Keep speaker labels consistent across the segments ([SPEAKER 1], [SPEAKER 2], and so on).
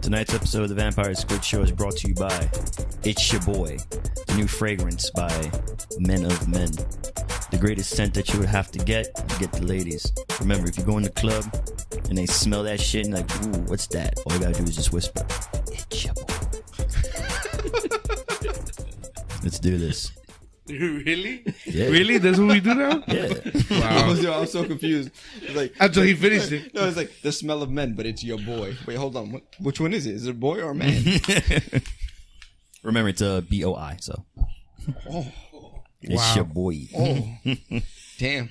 [SPEAKER 1] Tonight's episode of the Vampire Squid Show is brought to you by It's Your Boy, the new fragrance by Men of Men. The greatest scent that you would have to get the ladies. Remember, if you go in the club and they smell that shit and like, ooh, what's that? All you gotta do is just whisper, it's your boy. Let's do this.
[SPEAKER 2] Really?
[SPEAKER 1] Yeah.
[SPEAKER 2] Really? That's what we do now?
[SPEAKER 1] Yeah.
[SPEAKER 3] Wow. I'm so confused. It's like
[SPEAKER 2] Until he finished it.
[SPEAKER 3] No, it's like the smell of men, but it's your boy. Wait, hold on. Which one is it? Is it a boy or a man?
[SPEAKER 1] Remember, it's a B-O-I, so.
[SPEAKER 3] Oh.
[SPEAKER 1] It's
[SPEAKER 2] Wow.
[SPEAKER 1] your boy.
[SPEAKER 3] Oh. Damn.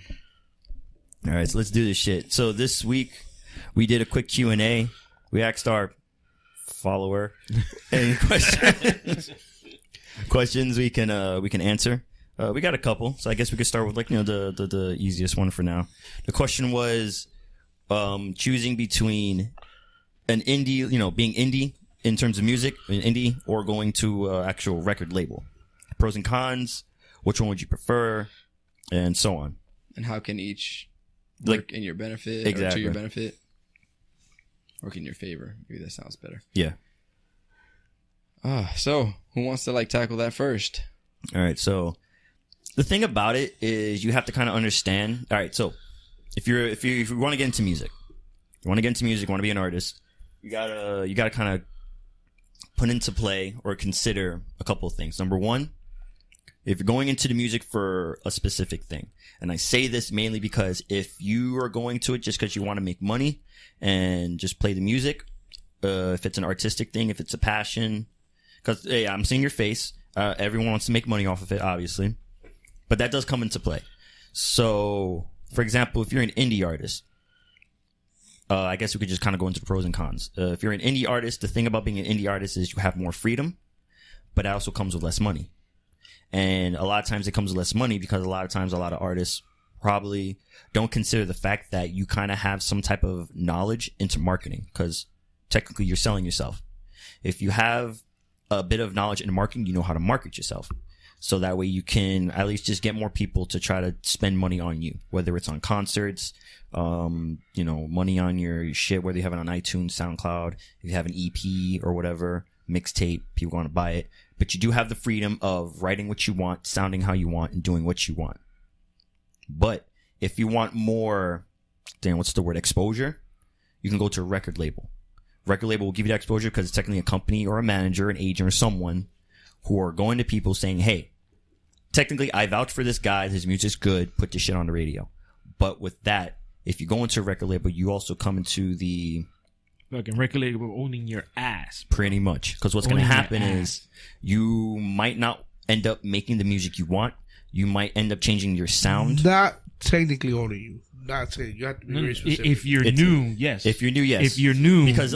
[SPEAKER 1] All right, so let's do this shit. So this week, we did a quick Q&A. We asked our follower any questions we can answer. We got a couple, so I guess we could start with the easiest one for now. The question was choosing between an indie, being indie in terms of music, an indie, or going to actual record label. Pros and cons. Which one would you prefer, and so on.
[SPEAKER 3] And how can each work in your benefit, or to your benefit, work in your favor? Maybe that sounds better.
[SPEAKER 1] Yeah.
[SPEAKER 3] So who wants to tackle that first?
[SPEAKER 1] All right, so the thing about it is you have to kind of understand. All right, so if you want to get into music, want to be an artist, you gotta kind of put into play or consider a couple of things. Number one, if you're going into the music for a specific thing, and I say this mainly because if you are going to it just because you want to make money and just play the music, if it's an artistic thing, if it's a passion, because hey, I'm seeing your face. Everyone wants to make money off of it, obviously. But that does come into play. So, for example, if you're an indie artist, I guess we could just kind of go into the pros and cons. If you're an indie artist, the thing about being an indie artist is you have more freedom, but it also comes with less money. And a lot of times it comes with less money because a lot of times a lot of artists probably don't consider the fact that you kind of have some type of knowledge into marketing, because technically you're selling yourself. If you have a bit of knowledge in marketing, you know how to market yourself. So that way you can at least just get more people to try to spend money on you, whether it's on concerts, money on your shit, whether you have it on iTunes, SoundCloud, if you have an EP or whatever, mixtape, people want to buy it. But you do have the freedom of writing what you want, sounding how you want, and doing what you want. But if you want more, exposure, you can go to a record label. Record label will give you that exposure because it's technically a company or a manager, an agent, or someone who are going to people saying, hey, technically I vouch for this guy, his music's good, put this shit on the radio. But with that, if you go into a record label, you also come into the
[SPEAKER 2] fucking record label owning your ass.
[SPEAKER 1] Pretty much. Because what's going to happen is you might not end up making the music you want. You might end up changing your sound.
[SPEAKER 4] Not technically owning you. Not saying you have to be very specific.
[SPEAKER 2] If you're new, yes.
[SPEAKER 1] If you're new, yes.
[SPEAKER 2] If you're new,
[SPEAKER 1] because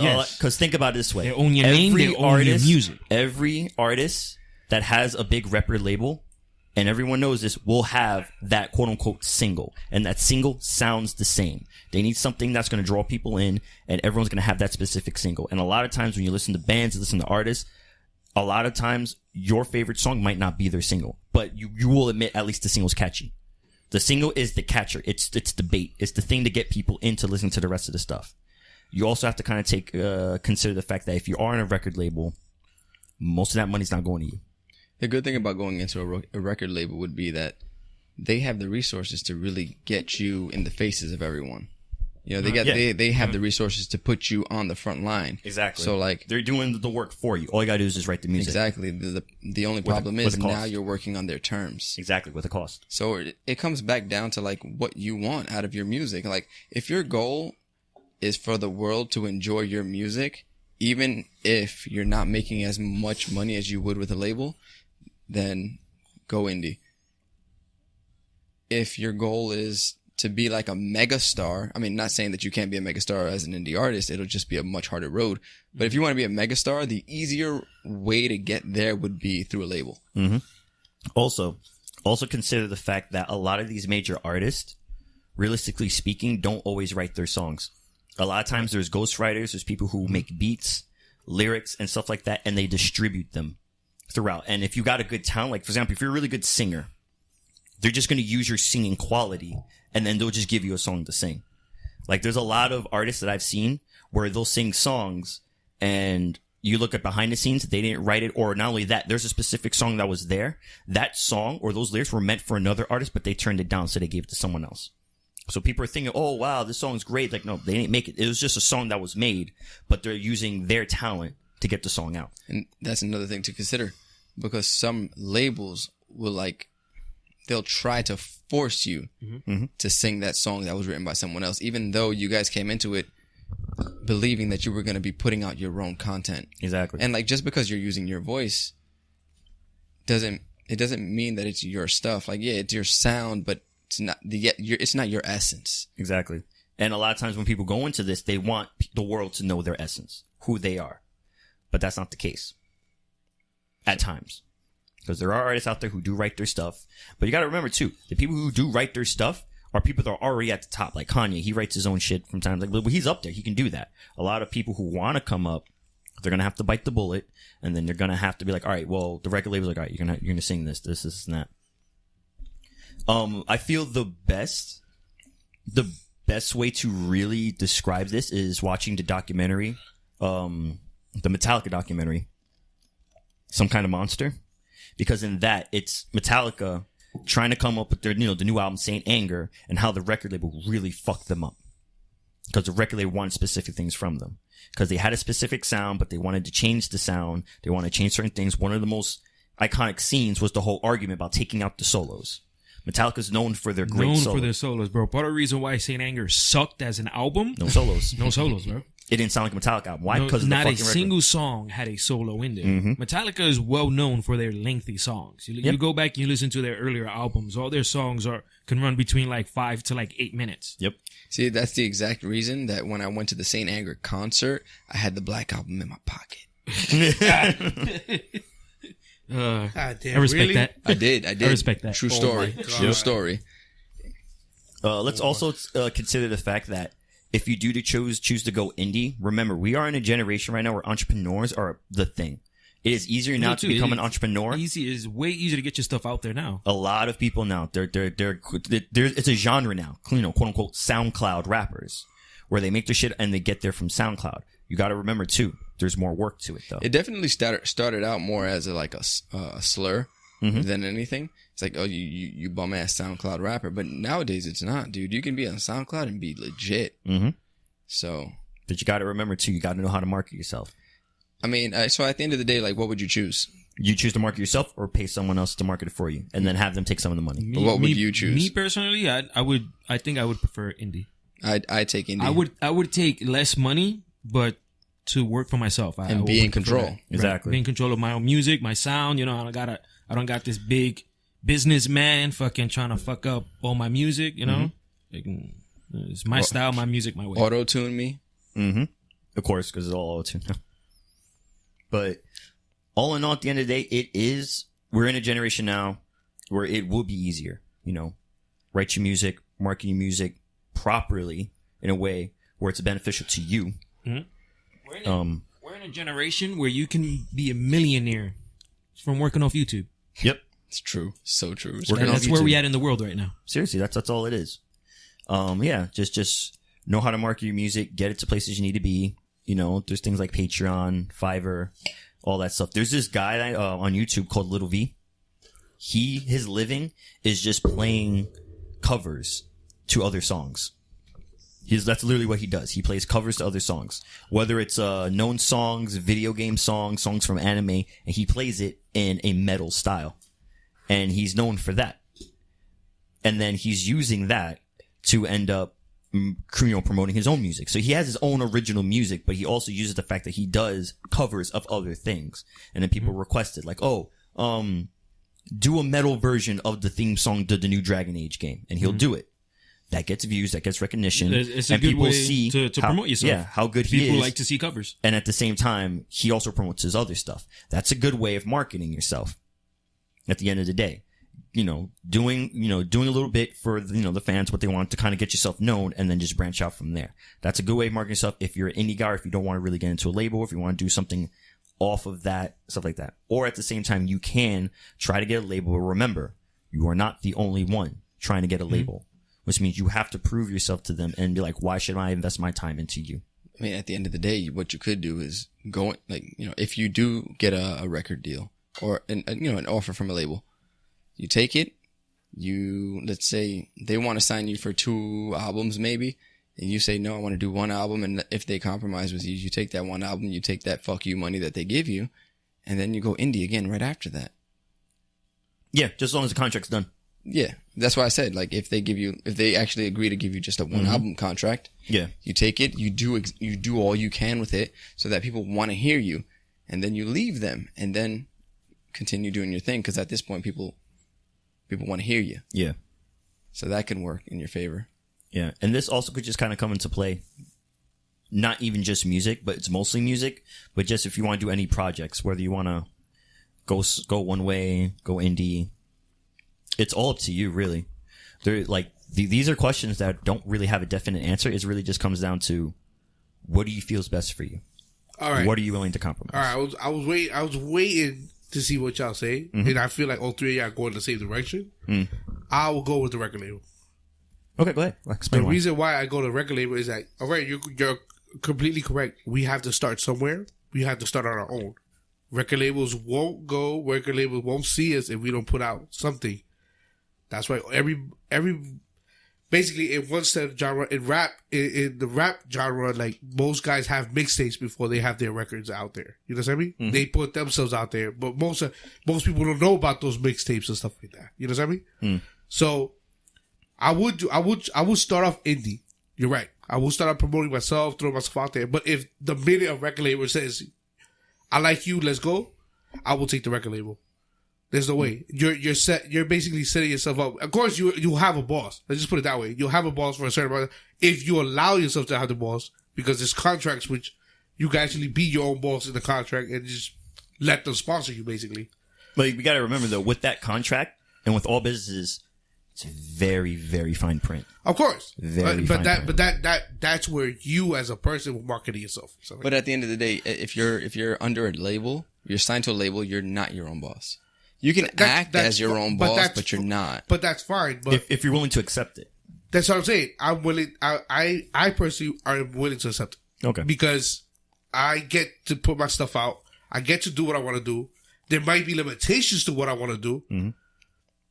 [SPEAKER 1] think about it this way.
[SPEAKER 2] They own your name, they own your music.
[SPEAKER 1] Every artist that has a big record label, and everyone knows this, will have that quote-unquote single. And that single sounds the same. They need something that's going to draw people in, and everyone's going to have that specific single. And a lot of times when you listen to bands, listen to artists, a lot of times your favorite song might not be their single. But you will admit at least the single's catchy. The single is the catcher. It's the bait. It's the thing to get people into listening to the rest of the stuff. You also have to kind of consider the fact that if you are in a record label, most of that money's not going to you.
[SPEAKER 3] The good thing about going into a record label would be that they have the resources to really get you in the faces of everyone. They have the resources to put you on the front line.
[SPEAKER 1] Exactly.
[SPEAKER 3] So
[SPEAKER 1] they're doing the work for you. All you gotta do is just write the music.
[SPEAKER 3] Exactly. The only problem is now you're working on their terms.
[SPEAKER 1] Exactly, with a cost.
[SPEAKER 3] So it comes back down to what you want out of your music. If your goal is for the world to enjoy your music, even if you're not making as much money as you would with a label, then go indie. If your goal is to be like a mega star, I mean, not saying that you can't be a mega star as an indie artist, it'll just be a much harder road. But if you want to be a mega star, the easier way to get there would be through a label.
[SPEAKER 1] Mm-hmm. Also consider the fact that a lot of these major artists, realistically speaking, don't always write their songs. A lot of times there's ghostwriters, there's people who make beats, lyrics and stuff like that, and they distribute them throughout. And if you got a good talent, like for example, if you're a really good singer, they're just going to use your singing quality, and then they'll just give you a song to sing. Like there's a lot of artists that I've seen where they'll sing songs, and you look at behind the scenes, they didn't write it, or not only that, there's a specific song that was there. That song or those lyrics were meant for another artist, but they turned it down, so they gave it to someone else. So people are thinking, oh, wow, this song's great. Like, no, they didn't make it. It was just a song that was made, but they're using their talent to get the song out.
[SPEAKER 3] And that's another thing to consider, because some labels will they'll try to force you to sing that song that was written by someone else, even though you guys came into it believing that you were going to be putting out your own content.
[SPEAKER 1] Exactly.
[SPEAKER 3] And just because you're using your voice doesn't mean that it's your stuff. Like, yeah, it's your sound, but it's not your essence.
[SPEAKER 1] Exactly. And a lot of times when people go into this, they want the world to know their essence, who they are. But that's not the case. At times. Because there are artists out there who do write their stuff. But you got to remember too, the people who do write their stuff are people that are already at the top. Like Kanye, he writes his own shit from time to time. But he's up there. He can do that. A lot of people who want to come up, they're going to have to bite the bullet. And then they're going to have to be like, all right, well, the record label's like, all right, you're going to sing this, and that. I feel the best way to really describe this is watching the documentary, the Metallica documentary, Some Kind of Monster. Because in that, it's Metallica trying to come up with their, the new album, Saint Anger, and how the record label really fucked them up. Because the record label wanted specific things from them. Because they had a specific sound, but they wanted to change the sound. They wanted to change certain things. One of the most iconic scenes was the whole argument about taking out the solos. Metallica's known for their great solos.
[SPEAKER 2] Known for their solos, bro. Part of the reason why Saint Anger sucked as an album.
[SPEAKER 1] No solos.
[SPEAKER 2] No solos, bro.
[SPEAKER 1] It didn't sound like a Metallica album. Why? Because
[SPEAKER 2] not
[SPEAKER 1] the
[SPEAKER 2] a
[SPEAKER 1] fucking
[SPEAKER 2] single
[SPEAKER 1] record.
[SPEAKER 2] song had a solo in there. Metallica is well known for their lengthy songs. You go back and you listen to their earlier albums. All their songs can run between 5 to 8 minutes.
[SPEAKER 1] Yep.
[SPEAKER 3] See, that's the exact reason that when I went to the Saint Anger concert, I had the Black Album in my pocket.
[SPEAKER 4] God damn,
[SPEAKER 2] I respect
[SPEAKER 4] really?
[SPEAKER 2] that.
[SPEAKER 3] I did.
[SPEAKER 2] I respect that.
[SPEAKER 3] True
[SPEAKER 4] Oh
[SPEAKER 3] story.
[SPEAKER 4] my God.
[SPEAKER 3] True story.
[SPEAKER 1] Let's also consider the fact that if you do choose to go indie, remember, we are in a generation right now where entrepreneurs are the thing. It is easier now to become an entrepreneur.
[SPEAKER 2] It's way easier to get your stuff out there now.
[SPEAKER 1] A lot of people now, it's a genre now, quote unquote, SoundCloud rappers, where they make their shit and they get there from SoundCloud. You got to remember too, there's more work to it though.
[SPEAKER 3] It definitely started out more as a slur than anything. It's like, oh, you bum ass SoundCloud rapper, but nowadays it's not, dude. You can be on SoundCloud and be legit. So,
[SPEAKER 1] but you got to remember too, you got to know how to market yourself.
[SPEAKER 3] I mean, so at the end of the day, what would you choose?
[SPEAKER 1] You choose to market yourself or pay someone else to market it for you, and then have them take some of the money.
[SPEAKER 3] But what would you choose?
[SPEAKER 2] Me personally, I think I would prefer indie.
[SPEAKER 3] I'd take indie.
[SPEAKER 2] I would take less money, but to work for myself
[SPEAKER 3] and be in control.
[SPEAKER 1] Exactly.
[SPEAKER 2] Be in control of my own music, my sound. I don't got this big businessman fucking trying to fuck up all my music. It's my style, my music, my way.
[SPEAKER 3] Auto tune me.
[SPEAKER 1] Of course, because it's all auto-tune. But all in all, at the end of the day, we're in a generation now where it will be easier, write your music, market your music properly in a way where it's beneficial to you.
[SPEAKER 2] We're in a generation where you can be a millionaire from working off YouTube.
[SPEAKER 1] Yep.
[SPEAKER 3] It's true. So true.
[SPEAKER 2] That's where we at in the world right now.
[SPEAKER 1] Seriously, that's all it is. Just know how to market your music, get it to places you need to be. There's things like Patreon, Fiverr, all that stuff. There's this guy on YouTube called Little V. His living is just playing covers to other songs. That's literally what he does. He plays covers to other songs, whether it's known songs, video game songs from anime, and he plays it in a metal style. And he's known for that. And then he's using that to end up promoting his own music. So he has his own original music, but he also uses the fact that he does covers of other things. And then people requested do a metal version of the theme song to the new Dragon Age game. And he'll do it. That gets views, that gets recognition.
[SPEAKER 2] It's a good way to promote yourself.
[SPEAKER 1] Yeah, how good he is.
[SPEAKER 2] People like to see covers.
[SPEAKER 1] And at the same time, he also promotes his other stuff. That's a good way of marketing yourself. At the end of the day, doing a little bit for, the fans, what they want to kind of get yourself known, and then just branch out from there. That's a good way of marketing yourself if you're an indie guy, or if you don't want to really get into a label, if you want to do something off of that, stuff like that. Or at the same time, you can try to get a label. But remember, you are not the only one trying to get a label, which means you have to prove yourself to them and be like, why should I invest my time into you?
[SPEAKER 3] I mean, at the end of the day, what you could do is go, if you do get a record deal or an offer from a label, you take it, let's say they want to sign you for 2 albums maybe, and you say, no, I want to do 1 album. And if they compromise with you, you take that 1 album, you take that fuck you money that they give you, and then you go indie again right after that.
[SPEAKER 1] Yeah, just as long as the contract's done.
[SPEAKER 3] Yeah, that's why I said, like, if they actually agree to give you just a 1 album contract,
[SPEAKER 1] yeah,
[SPEAKER 3] you take it, you do all you can with it so that people want to hear you, and then you leave them and then continue doing your thing, because at this point people want to hear you.
[SPEAKER 1] Yeah.
[SPEAKER 3] So that can work in your favor.
[SPEAKER 1] Yeah, and this also could just kind of come into play, not even just music, but it's mostly music, but just if you want to do any projects, whether you want to go one way, go indie, it's all up to you, really. These are questions that don't really have a definite answer. It really just comes down to, what do you feel is best for you?
[SPEAKER 4] All right.
[SPEAKER 1] What are you willing to compromise?
[SPEAKER 4] All right. I was waiting to see what y'all say, and I feel like all 3 of y'all go in the same direction. I will go with the record label.
[SPEAKER 1] Okay, go ahead. Explain
[SPEAKER 4] the reason why I go to the record label is that, all right, you're completely correct. We have to start somewhere. We have to start on our own. Record labels won't go. Record labels won't see us if we don't put out something. That's why every basically in one set of genre, in the rap genre, like, most guys have mixtapes before they have their records out there. You know what I mean? Mm-hmm. They put themselves out there, but most people don't know about those mixtapes and stuff like that. You know what I mean? So I would start off indie. You're right. I will start off promoting myself, throw myself out there. But if the minute a record label says, I like you, let's go, I will take the record label. There's no way. You're basically setting yourself up. Of course, you'll have a boss. Let's just put it that way. You'll have a boss for a certain amount. If you allow yourself to have the boss, because there's contracts which you can actually be your own boss in the contract and just let them sponsor you, basically.
[SPEAKER 1] But we got to remember, though, with that contract and with all businesses, it's a very, very fine print.
[SPEAKER 4] Of course,
[SPEAKER 1] but
[SPEAKER 4] that's where you as a person will market yourself. So,
[SPEAKER 3] but at the end of the day, if you're under a label, you're signed to a label, you're not your own boss. You can act as your own boss, but you're not.
[SPEAKER 4] But that's fine. But
[SPEAKER 1] if you're willing to accept it,
[SPEAKER 4] that's what I'm saying. I'm willing. I personally are willing to accept it.
[SPEAKER 1] Okay.
[SPEAKER 4] Because I get to put my stuff out. I get to do what I want to do. There might be limitations to what I want to do,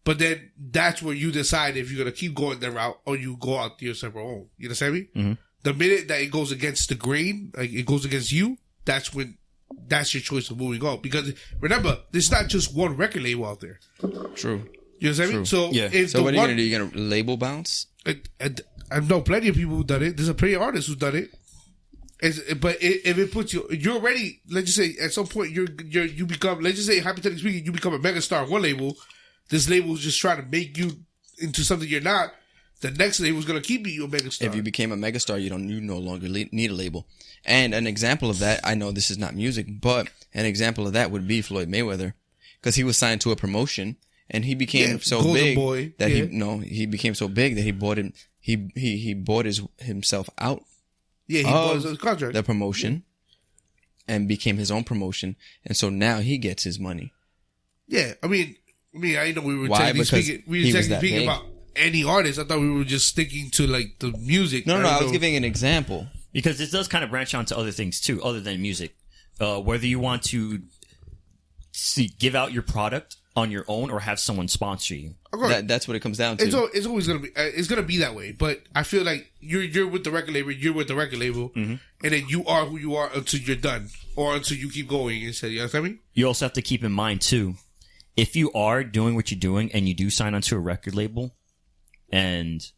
[SPEAKER 4] but then that's where you decide if you're gonna keep going that route or you go out your separate own. You know what I mean? The minute that it goes against the grain, like it goes against you, that's when. That's your choice of moving on. Because remember, there's not just one record label out there.
[SPEAKER 3] True.
[SPEAKER 4] You know what I mean? So,
[SPEAKER 1] yeah.
[SPEAKER 3] So what are you going to do? You're going to label bounce?
[SPEAKER 4] I know plenty of people who've done it. There's plenty of artists who've done it. But if it puts you're already, let's just say, at some point, you become, let's just say, hypothetically speaking, you become a megastar on one label. This label is just trying to make you into something you're not. The next label is going to keep you a megastar.
[SPEAKER 3] If you became a megastar, you no longer need a label. And an example of that, I know this is not music, but an example of that would be Floyd Mayweather, because he was signed to a promotion and he became so big that he became so big that he bought him. He bought himself out.
[SPEAKER 4] Yeah, he bought his contract.
[SPEAKER 3] The promotion and became his own promotion, and so now he gets his money.
[SPEAKER 4] Yeah, I mean, I know we were speaking about any artist. I thought we were just sticking to like the music.
[SPEAKER 3] No, I was giving an example.
[SPEAKER 1] Because it does kind of branch onto other things too, other than music. Whether you want to give out your product on your own or have someone sponsor you.
[SPEAKER 3] That's what it comes down to.
[SPEAKER 4] It's always gonna be. It's gonna be that way. But I feel like you're with the record label. You're with the record label, and then you are who you are until you're done, or until you keep going. You know what I mean?
[SPEAKER 1] You also have to keep in mind too, if you are doing what you're doing and you do sign onto a record label, and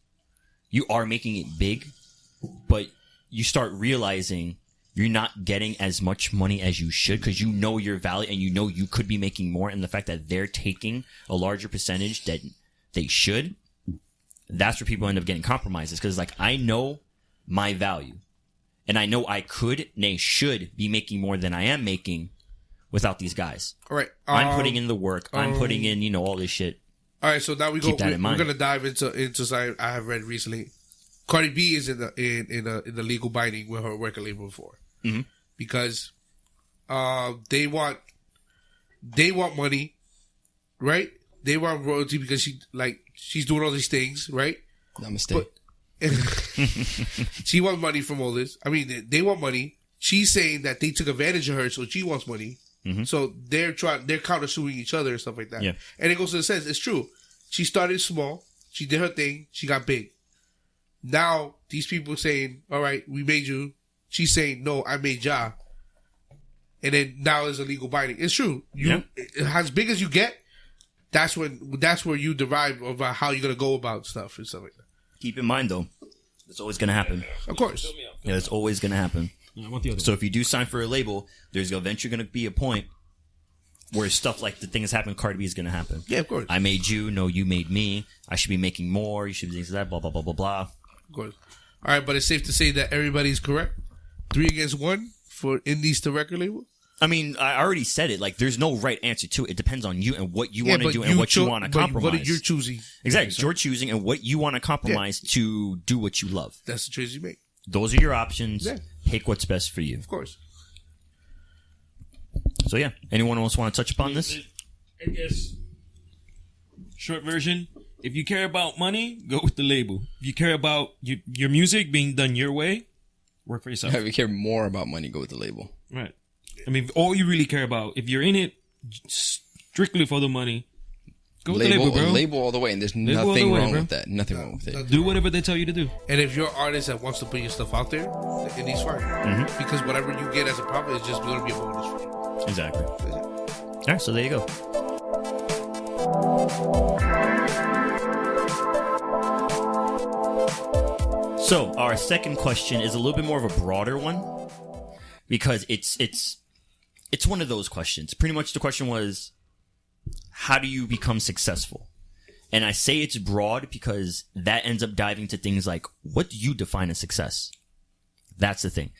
[SPEAKER 1] you are making it big, but you start realizing you're not getting as much money as you should because you know your value and you know you could be making more, and the fact that they're taking a larger percentage that they should, that's where people end up getting compromises. Because like, I know my value and I know I could, nay, should be making more than I am making without these guys.
[SPEAKER 4] All right.
[SPEAKER 1] I'm putting in the work. I'm putting in, all this shit.
[SPEAKER 4] All right, so now we go.
[SPEAKER 1] Keep that in mind.
[SPEAKER 4] We're gonna dive into something I have read recently. Cardi B is in the legal binding with her record label before, because they want money, right? They want royalty because she's doing all these things, right?
[SPEAKER 3] Namaste.
[SPEAKER 4] She wants money from all this. I mean, they want money. She's saying that they took advantage of her, so she wants money. So they're countersuing each other and stuff like that.
[SPEAKER 1] Yeah.
[SPEAKER 4] And it goes to the sense, it's true. She started small. She did her thing. She got big. Now these people saying, "All right, we made you." She's saying, "No, I made ya." And then now it's illegal binding. It's true. As big as you get, that's where you derive about how you're gonna go about stuff and stuff like that.
[SPEAKER 1] Keep in mind though, it's always gonna happen.
[SPEAKER 4] Of course.
[SPEAKER 1] Yeah, it's always gonna happen.
[SPEAKER 2] I want the other
[SPEAKER 1] So if you do sign for a label, there's eventually gonna be a point where stuff like the thing that's happened with Cardi B is gonna happen.
[SPEAKER 4] Yeah, of course.
[SPEAKER 1] I made you, no, you made me. I should be making more. You should be doing that. Blah blah blah blah blah.
[SPEAKER 4] Of course. All right, but it's safe to say that everybody's correct. 3-1 for indies to record label.
[SPEAKER 1] I mean, I already said it. Like, there's no right answer to it. It depends on you and what you want to do and what you want to compromise.
[SPEAKER 4] What you're choosing.
[SPEAKER 1] Exactly. You're choosing and what you want to compromise to do what you love.
[SPEAKER 4] That's the choice you make.
[SPEAKER 1] Those are your options.
[SPEAKER 4] Yeah.
[SPEAKER 1] Pick what's best for you.
[SPEAKER 4] Of course.
[SPEAKER 1] So, yeah. Anyone else want to touch upon this?
[SPEAKER 2] I guess. Short version. If you care about money, go with the label. If you care about your music being done your way, work for yourself.
[SPEAKER 3] If you care more about money, go with the label.
[SPEAKER 2] Right. I mean, all you really care about, if you're in it strictly for the money, go with the label, bro.
[SPEAKER 3] Label all the way, and there's nothing wrong with that. Nothing wrong with it.
[SPEAKER 2] Do whatever they tell you to do.
[SPEAKER 4] And if you're an artist that wants to put your stuff out there, the indie's fine. Because whatever you get as a profit is just going to be a bonus for you.
[SPEAKER 1] Exactly. All right, so there you go. So our second question is a little bit more of a broader one because it's one of those questions. Pretty much the question was, how do you become successful? And I say it's broad because that ends up diving to things like, what do you define as success? That's the thing.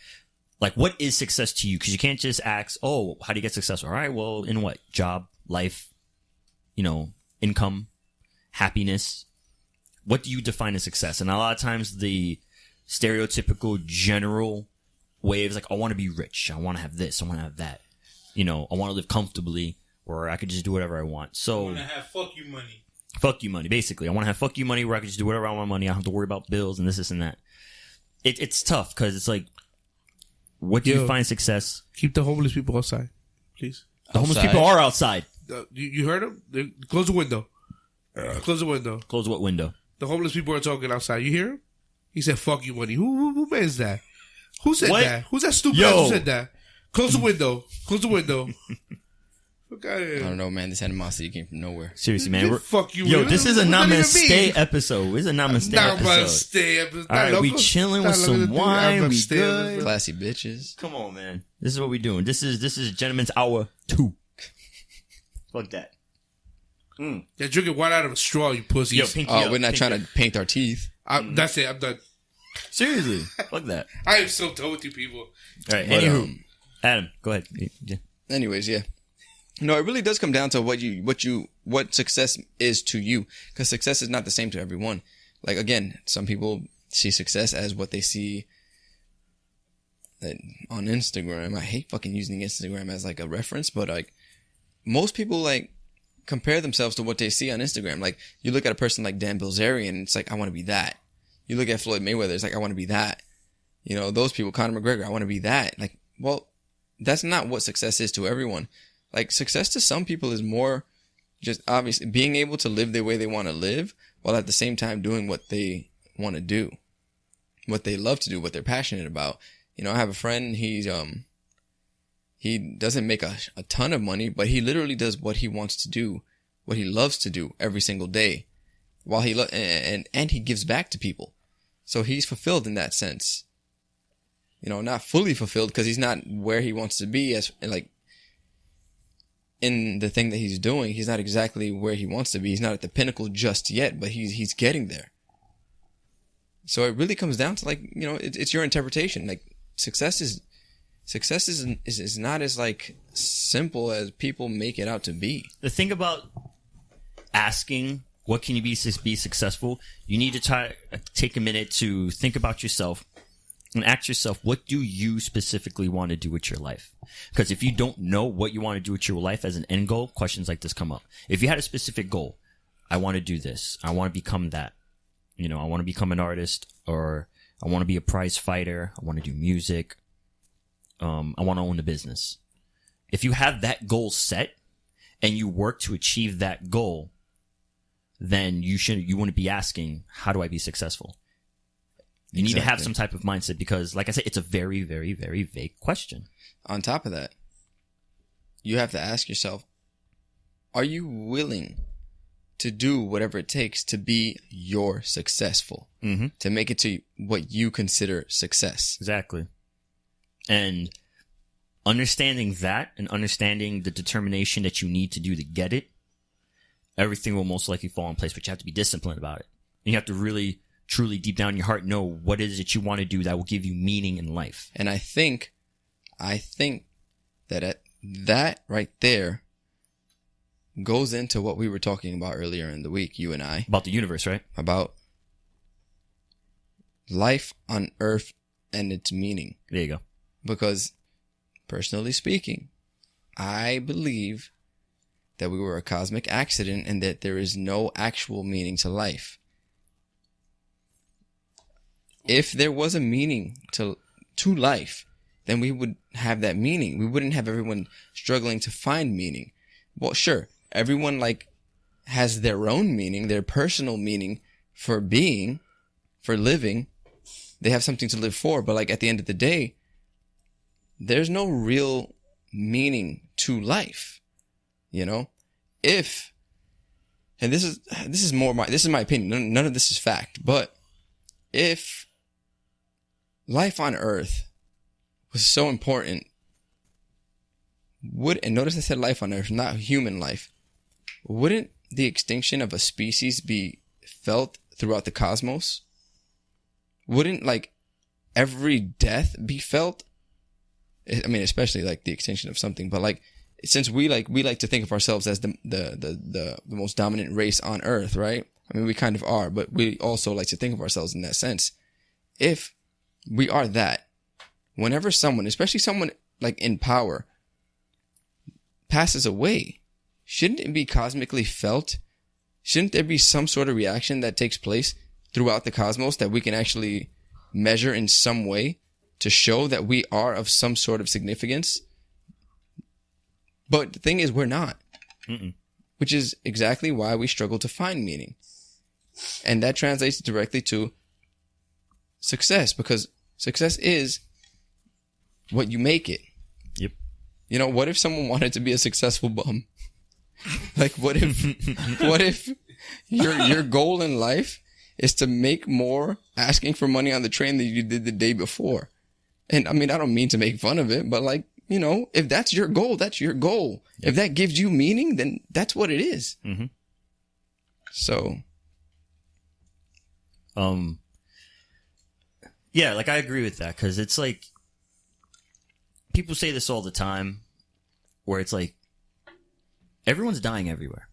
[SPEAKER 1] Like, what is success to you? Because you can't just ask, oh, how do you get successful? All right, well, in what? Job, life, income, happiness. What do you define as success? And a lot of times the stereotypical general way is like, I want to be rich. I want to have this. I want to have that. I want to live comfortably where I could just do whatever I want. So I
[SPEAKER 5] want to have fuck you money.
[SPEAKER 1] Fuck you money, basically. I want to have fuck you money where I can just do whatever I want with money. I don't have to worry about bills and this and that. It's tough because it's like, what do you find success?
[SPEAKER 4] Keep the homeless people outside, please.
[SPEAKER 1] The homeless people are outside.
[SPEAKER 4] You heard them? Close the window. Close the window.
[SPEAKER 1] Close what window?
[SPEAKER 4] The homeless people are talking outside. You hear him? He said, fuck you money. Who is that? Who said that? Who's that stupid ass who said that? Close the window. Close the window. Fuck out of here.
[SPEAKER 3] I don't know, man. This animosity came from nowhere.
[SPEAKER 1] Seriously, man.
[SPEAKER 4] Fuck you.
[SPEAKER 1] Yo, this is a namaste episode. This is a namaste episode. All right, we chilling with some wine. We good.
[SPEAKER 3] Classy bitches.
[SPEAKER 1] Come on, man. This is what we doing. This is Gentleman's Hour 2. Fuck that.
[SPEAKER 4] They're drinking wine out of a straw, you pussies.
[SPEAKER 1] Yo, pinky up,
[SPEAKER 3] we're not trying
[SPEAKER 1] up.
[SPEAKER 3] to paint our teeth.
[SPEAKER 4] That's it. I'm done.
[SPEAKER 1] Seriously. Fuck that.
[SPEAKER 4] I am so done with you people.
[SPEAKER 1] All right, anywho. Adam, go ahead. Yeah.
[SPEAKER 3] Anyways, yeah. No, it really does come down to what success is to you. Because success is not the same to everyone. Like, again, some people see success as what they see on Instagram. I hate fucking using Instagram as like a reference, but like most people like compare themselves to what they see on Instagram. Like, you look at a person like Dan Bilzerian, and it's like, I want to be that. You look at Floyd Mayweather, it's like, I want to be that. Those people, Conor McGregor, I want to be that. Like, well, that's not what success is to everyone. Like, success to some people is more just obviously being able to live the way they want to live while at the same time doing what they want to do, what they love to do, what they're passionate about. I have a friend, he doesn't make a ton of money, but he literally does what he wants to do, what he loves to do every single day, while and he gives back to people. So he's fulfilled in that sense. Not fully fulfilled because he's not where he wants to be as like in the thing that he's doing. He's not exactly where he wants to be. He's not at the pinnacle just yet, but he's getting there. So it really comes down to like, it's your interpretation. Like success is not as like simple as people make it out to be.
[SPEAKER 1] The thing about asking what can you be successful, you need to try take a minute to think about yourself and ask yourself, what do you specifically want to do with your life? Because if you don't know what you want to do with your life as an end goal, questions like this come up. If you had a specific goal, I want to do this, I want to become that, I want to become an artist, or I want to be a prize fighter, I want to do music, I want to own a business. If you have that goal set and you work to achieve that goal, then you want to be asking, how do I be successful? You need to have some type of mindset because, like I said, it's a very, very, very vague question.
[SPEAKER 3] On top of that, you have to ask yourself, are you willing to do whatever it takes to be your successful, to make it to what you consider success?
[SPEAKER 1] Exactly. And understanding that and understanding the determination that you need to do to get it, everything will most likely fall in place, but you have to be disciplined about it. And you have to really, truly deep down in your heart know what it is that you want to do that will give you meaning in life.
[SPEAKER 3] And I think that that right there goes into what we were talking about earlier in the week, you and I.
[SPEAKER 1] About the universe, right?
[SPEAKER 3] About life on Earth and its meaning.
[SPEAKER 1] There you go.
[SPEAKER 3] Because, personally speaking, I believe that we were a cosmic accident and that there is no actual meaning to life. If there was a meaning to life, then we would have that meaning. We wouldn't have everyone struggling to find meaning. Well, sure, everyone has their own meaning, their personal meaning for being, for living. They have something to live for, but at the end of the day, there's no real meaning to life. If, and this is my opinion. None of this is fact, but if life on Earth was so important, and notice I said life on Earth, not human life, wouldn't the extinction of a species be felt throughout the cosmos? Wouldn't every death be felt? I mean, especially the extinction of something, but since we like to think of ourselves as the most dominant race on Earth, right? I mean, we kind of are, but we also like to think of ourselves in that sense. If we are that, whenever someone, especially someone in power, passes away, shouldn't it be cosmically felt? Shouldn't there be some sort of reaction that takes place throughout the cosmos that we can actually measure in some way to show that we are of some sort of significance? But the thing is, we're not. Which is exactly why we struggle to find meaning. And that translates directly to success, because success is what you make it.
[SPEAKER 1] Yep.
[SPEAKER 3] What if someone wanted to be a successful bum? What if your goal in life is to make more asking for money on the train than you did the day before? And I mean, I don't mean to make fun of it, but if that's your goal, that's your goal. Yep. If that gives you meaning, then that's what it is. So.
[SPEAKER 1] Yeah, I agree with that, because it's people say this all the time, where it's everyone's dying everywhere.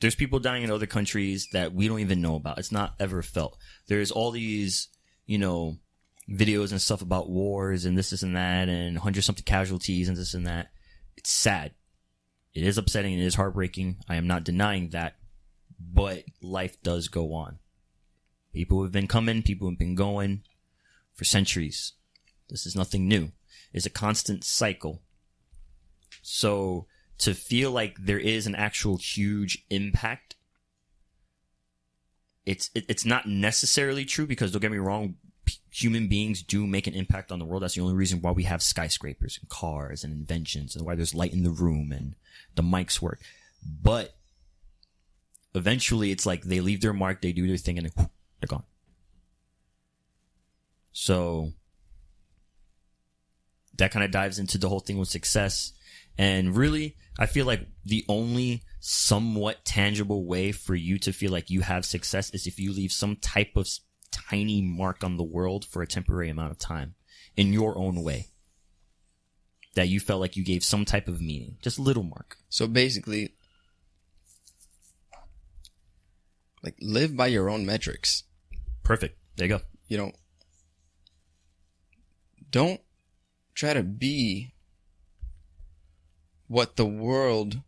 [SPEAKER 1] There's people dying in other countries that we don't even know about. It's not ever felt. There's all these, videos and stuff about wars and this and that and 100-something casualties and this and that. It's sad. It is upsetting. It is heartbreaking. I am not denying that. But life does go on. People have been coming. People have been going for centuries. This is nothing new. It's a constant cycle. So to feel like there is an actual huge impact, it's not necessarily true, because don't get me wrong, human beings do make an impact on the world. That's the only reason why we have skyscrapers and cars and inventions, and why there's light in the room and the mics work. But eventually it's they leave their mark, they do their thing, and they're gone. So that kind of dives into the whole thing with success. And really, I feel like the only somewhat tangible way for you to feel like you have success is if you leave some type of tiny mark on the world for a temporary amount of time in your own way, that you felt like you gave some type of meaning, just a little mark.
[SPEAKER 3] So basically, Like, live by your own metrics.
[SPEAKER 1] Perfect. There you go.
[SPEAKER 3] You know, don't try to be what the world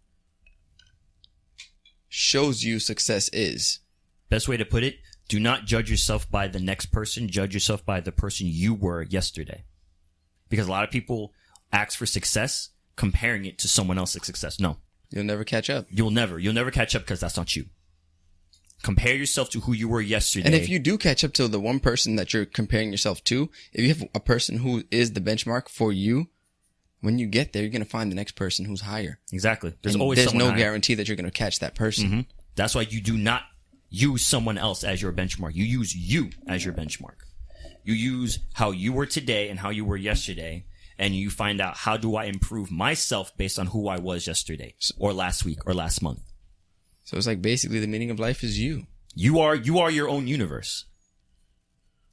[SPEAKER 3] shows you success is.
[SPEAKER 1] Best way to put it, do not judge yourself by the next person. Judge yourself by the person you were yesterday. Because a lot of people ask for success, comparing it to someone else's success. No.
[SPEAKER 3] You'll never catch up.
[SPEAKER 1] You'll never catch up because that's not you. Compare yourself to who you were yesterday.
[SPEAKER 3] And if you do catch up to the one person that you're comparing yourself to, if you have a person who is the benchmark for you, when you get there, you're going to find the next person who's higher.
[SPEAKER 1] Exactly.
[SPEAKER 3] There's no guarantee that you're going to catch that person.
[SPEAKER 1] Mm-hmm. That's why you do not use someone else as your benchmark. You use you as your benchmark. You use how you were today and how you were yesterday, and you find out, how do I improve myself based on who I was yesterday or last week or last month?
[SPEAKER 3] So it's like basically the meaning of life is you.
[SPEAKER 1] You are your own universe.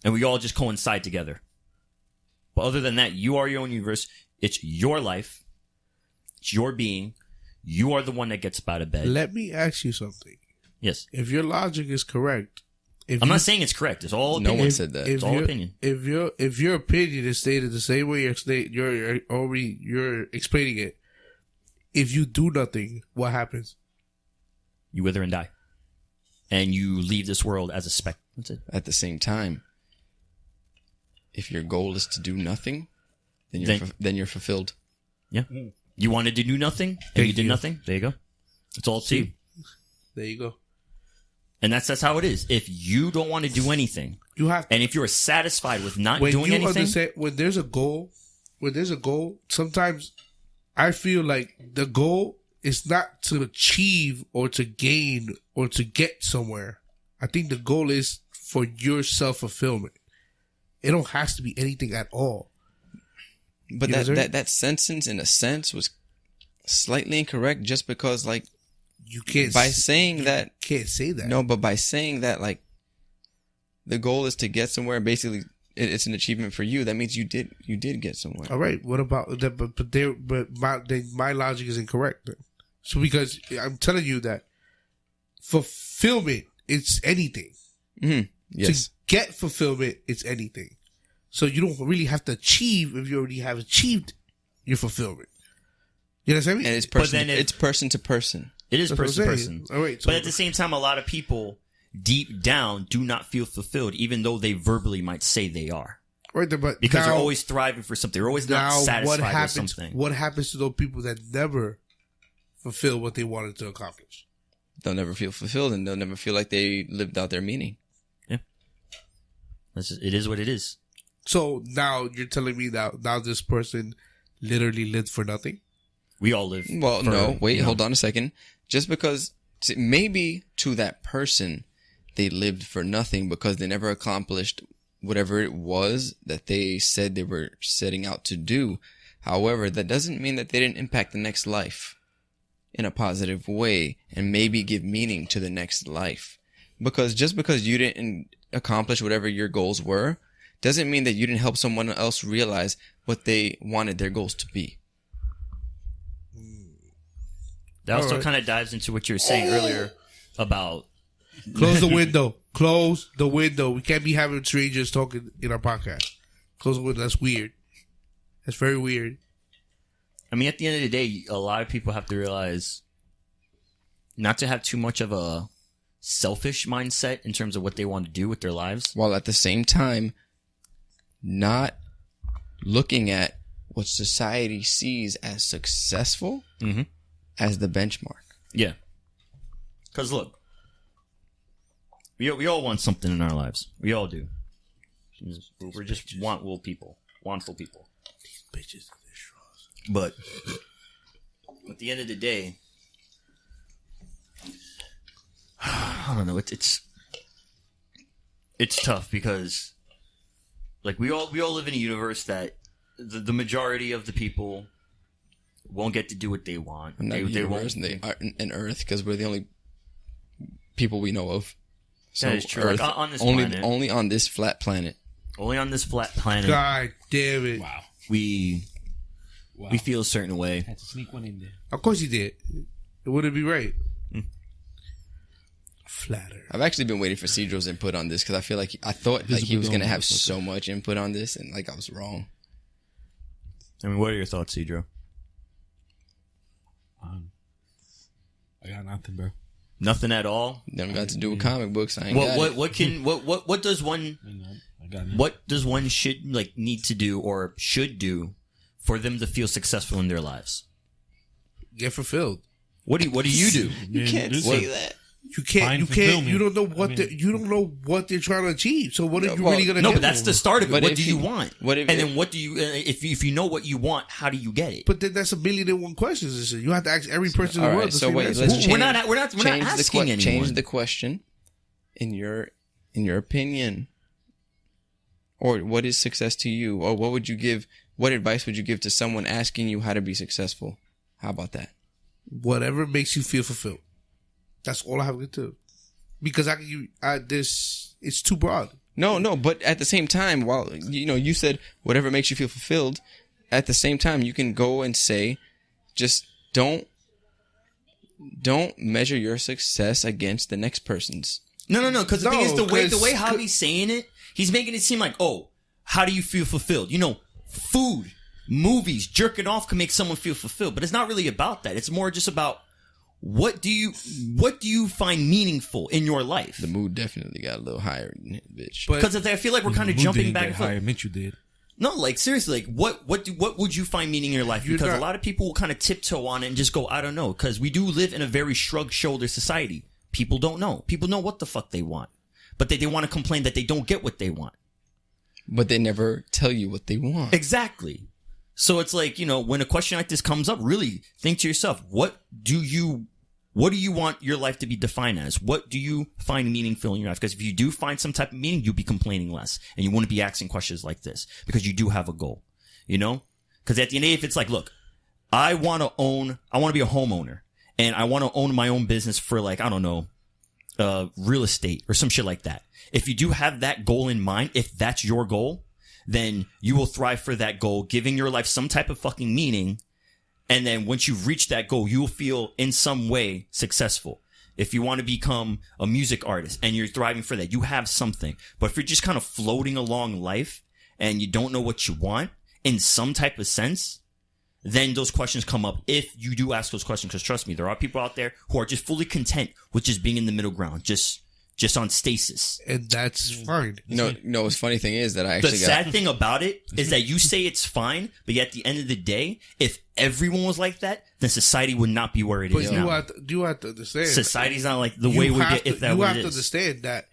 [SPEAKER 1] And we all just coincide together. But other than that, you are your own universe. It's your life. It's your being. You are the one that gets up out of bed.
[SPEAKER 4] Let me ask you something.
[SPEAKER 1] Yes.
[SPEAKER 4] If your logic is correct,
[SPEAKER 1] I'm not saying it's correct. It's all opinion.
[SPEAKER 3] No one said that.
[SPEAKER 1] It's all opinion.
[SPEAKER 4] If your opinion is stated the same way you're explaining it, if you do nothing, what happens?
[SPEAKER 1] You wither and die. And you leave this world as a speck. That's it.
[SPEAKER 3] At the same time, if your goal is to do nothing, then you're fulfilled.
[SPEAKER 1] Yeah. You wanted to do nothing, and you did nothing. There you go. It's all to you.
[SPEAKER 4] There you go.
[SPEAKER 1] And that's how it is. If you don't want to do anything,
[SPEAKER 4] you have to,
[SPEAKER 1] and if you're satisfied with not
[SPEAKER 4] when
[SPEAKER 1] doing
[SPEAKER 4] you
[SPEAKER 1] anything,
[SPEAKER 4] understand, when there's a goal, sometimes I feel like the goal is not to achieve or to gain or to get somewhere. I think the goal is for your self-fulfillment. It don't have to be anything at all.
[SPEAKER 3] But that sentence, in a sense, was slightly incorrect, just because, like,
[SPEAKER 4] you can't
[SPEAKER 3] say that. No, but by saying that, like, the goal is to get somewhere, basically it's an achievement for you. That means you did get somewhere.
[SPEAKER 4] All right. What about that? But my logic is incorrect then. So because I'm telling you that fulfillment, it's anything.
[SPEAKER 3] Mm-hmm. Yes.
[SPEAKER 4] To get fulfillment, it's anything. So you don't really have to achieve if you already have achieved your fulfillment. You know what I mean?
[SPEAKER 3] And it's person to person.
[SPEAKER 1] It is person to person.
[SPEAKER 4] All right. So,
[SPEAKER 1] but at the same time, a lot of people deep down do not feel fulfilled, even though they verbally might say they are.
[SPEAKER 4] Right, but
[SPEAKER 1] because they're always striving for something. They're always not satisfied with something.
[SPEAKER 4] What happens to those people that never fulfill what they wanted to accomplish?
[SPEAKER 3] They'll never feel fulfilled, and they'll never feel like they lived out their meaning.
[SPEAKER 1] Yeah. It is what it is.
[SPEAKER 4] So now you're telling me that now this person literally lived for nothing?
[SPEAKER 1] We all live.
[SPEAKER 3] Well, no, wait, hold on a second. Just because maybe to that person they lived for nothing because they never accomplished whatever it was that they said they were setting out to do. However, that doesn't mean that they didn't impact the next life in a positive way and maybe give meaning to the next life. Because just because you didn't accomplish whatever your goals were doesn't mean that you didn't help someone else realize what they wanted their goals to be.
[SPEAKER 1] That also kind of dives into what you were saying earlier about...
[SPEAKER 4] Close the window. Close the window. We can't be having strangers talking in our podcast. Close the window. That's weird. That's very weird.
[SPEAKER 1] I mean, at the end of the day, a lot of people have to realize not to have too much of a selfish mindset in terms of what they want to do with their lives.
[SPEAKER 3] While at the same time, not looking at what society sees as successful as the benchmark.
[SPEAKER 1] Yeah. Because look, we all want something in our lives. We all do. We're just wantful people.
[SPEAKER 4] These bitches are their straws.
[SPEAKER 1] But at the end of the day, I don't know. It's tough because, like, we all live in a universe that the majority of the people won't get to do what they want.
[SPEAKER 3] They won't. They are in Earth because we're the only people we know of. So
[SPEAKER 1] that is true.
[SPEAKER 3] Earth,
[SPEAKER 1] like, on this
[SPEAKER 3] planet. Only on this flat planet.
[SPEAKER 1] Only on this flat planet.
[SPEAKER 4] God damn it!
[SPEAKER 2] Wow.
[SPEAKER 1] We feel a certain way.
[SPEAKER 2] Had to sneak one in there.
[SPEAKER 4] Of course he did. It wouldn't be right. Flatter.
[SPEAKER 3] I've actually been waiting for Cedro's input on this because I feel like I thought like he was gonna have so much input on this, and like I was wrong.
[SPEAKER 1] I mean, what are your thoughts, Cedro?
[SPEAKER 2] I got nothing, bro.
[SPEAKER 1] Nothing at all.
[SPEAKER 3] Nothing got to do with comic books. I ain't got it.
[SPEAKER 1] What does one should like need to do or should do for them to feel successful in their lives?
[SPEAKER 4] Get fulfilled.
[SPEAKER 1] What do you do?
[SPEAKER 3] You can't say that.
[SPEAKER 4] You can't. You don't know what you don't know what they're trying to achieve. So what are you really gonna?
[SPEAKER 1] No,
[SPEAKER 4] get
[SPEAKER 1] but that's the start of it.
[SPEAKER 3] But
[SPEAKER 1] What do you want? And then what do you? If you know what you want, how do you get it?
[SPEAKER 4] But then that's 1,000,001 questions. And shit. You have to ask every person in the world.
[SPEAKER 3] So wait,
[SPEAKER 1] we're not asking anyone.
[SPEAKER 3] Change the question. In your opinion, or what is success to you, or what would you give? What advice would you give to someone asking you how to be successful? How about that?
[SPEAKER 4] Whatever makes you feel fulfilled. That's all I have to do. Because it's too broad.
[SPEAKER 3] No, but at the same time, while you said whatever makes you feel fulfilled, at the same time you can go and say, just don't measure your success against the next person's.
[SPEAKER 1] No, because the thing is the way Javi's saying it, he's making it seem like, oh, how do you feel fulfilled? Food, movies, jerking off can make someone feel fulfilled, but it's not really about that. It's more just about what do you find meaningful in your life?
[SPEAKER 3] The mood definitely got a little higher than it, bitch.
[SPEAKER 1] Because I feel like we're kind of jumping back and forth.
[SPEAKER 2] I admit you did.
[SPEAKER 1] No, like seriously, like what would you find meaning in your life? Because a lot of people will kind of tiptoe on it and just go, I don't know. Because we do live in a very shrug shoulder society. People don't know. People know what the fuck they want, but they want to complain that they don't get what they want.
[SPEAKER 3] But they never tell you what they want.
[SPEAKER 1] Exactly. So it's like, when a question like this comes up, really think to yourself, what do you want your life to be defined as? What do you find meaningful in your life? Because if you do find some type of meaning, you'll be complaining less. And you wouldn't be asking questions like this because you do have a goal, Because at the end of the day, if it's like, look, I want to be a homeowner and I want to own my own business for like, I don't know, real estate or some shit like that. If you do have that goal in mind, if that's your goal, then you will thrive for that goal, giving your life some type of fucking meaning. And then once you've reached that goal, you will feel in some way successful. If you want to become a music artist and you're thriving for that, you have something. But if you're just kind of floating along life and you don't know what you want in some type of sense, then those questions come up if you do ask those questions. Because trust me, there are people out there who are just fully content with just being in the middle ground, just on stasis.
[SPEAKER 4] And that's fine.
[SPEAKER 3] What's funny thing is that
[SPEAKER 1] the sad thing about it is that you say it's fine, but yet at the end of the day, if everyone was like that, then society would not be where it is now.
[SPEAKER 4] You have to understand.
[SPEAKER 1] Society's not like the way we get if that
[SPEAKER 4] you
[SPEAKER 1] what
[SPEAKER 4] have
[SPEAKER 1] it
[SPEAKER 4] to
[SPEAKER 1] is.
[SPEAKER 4] understand that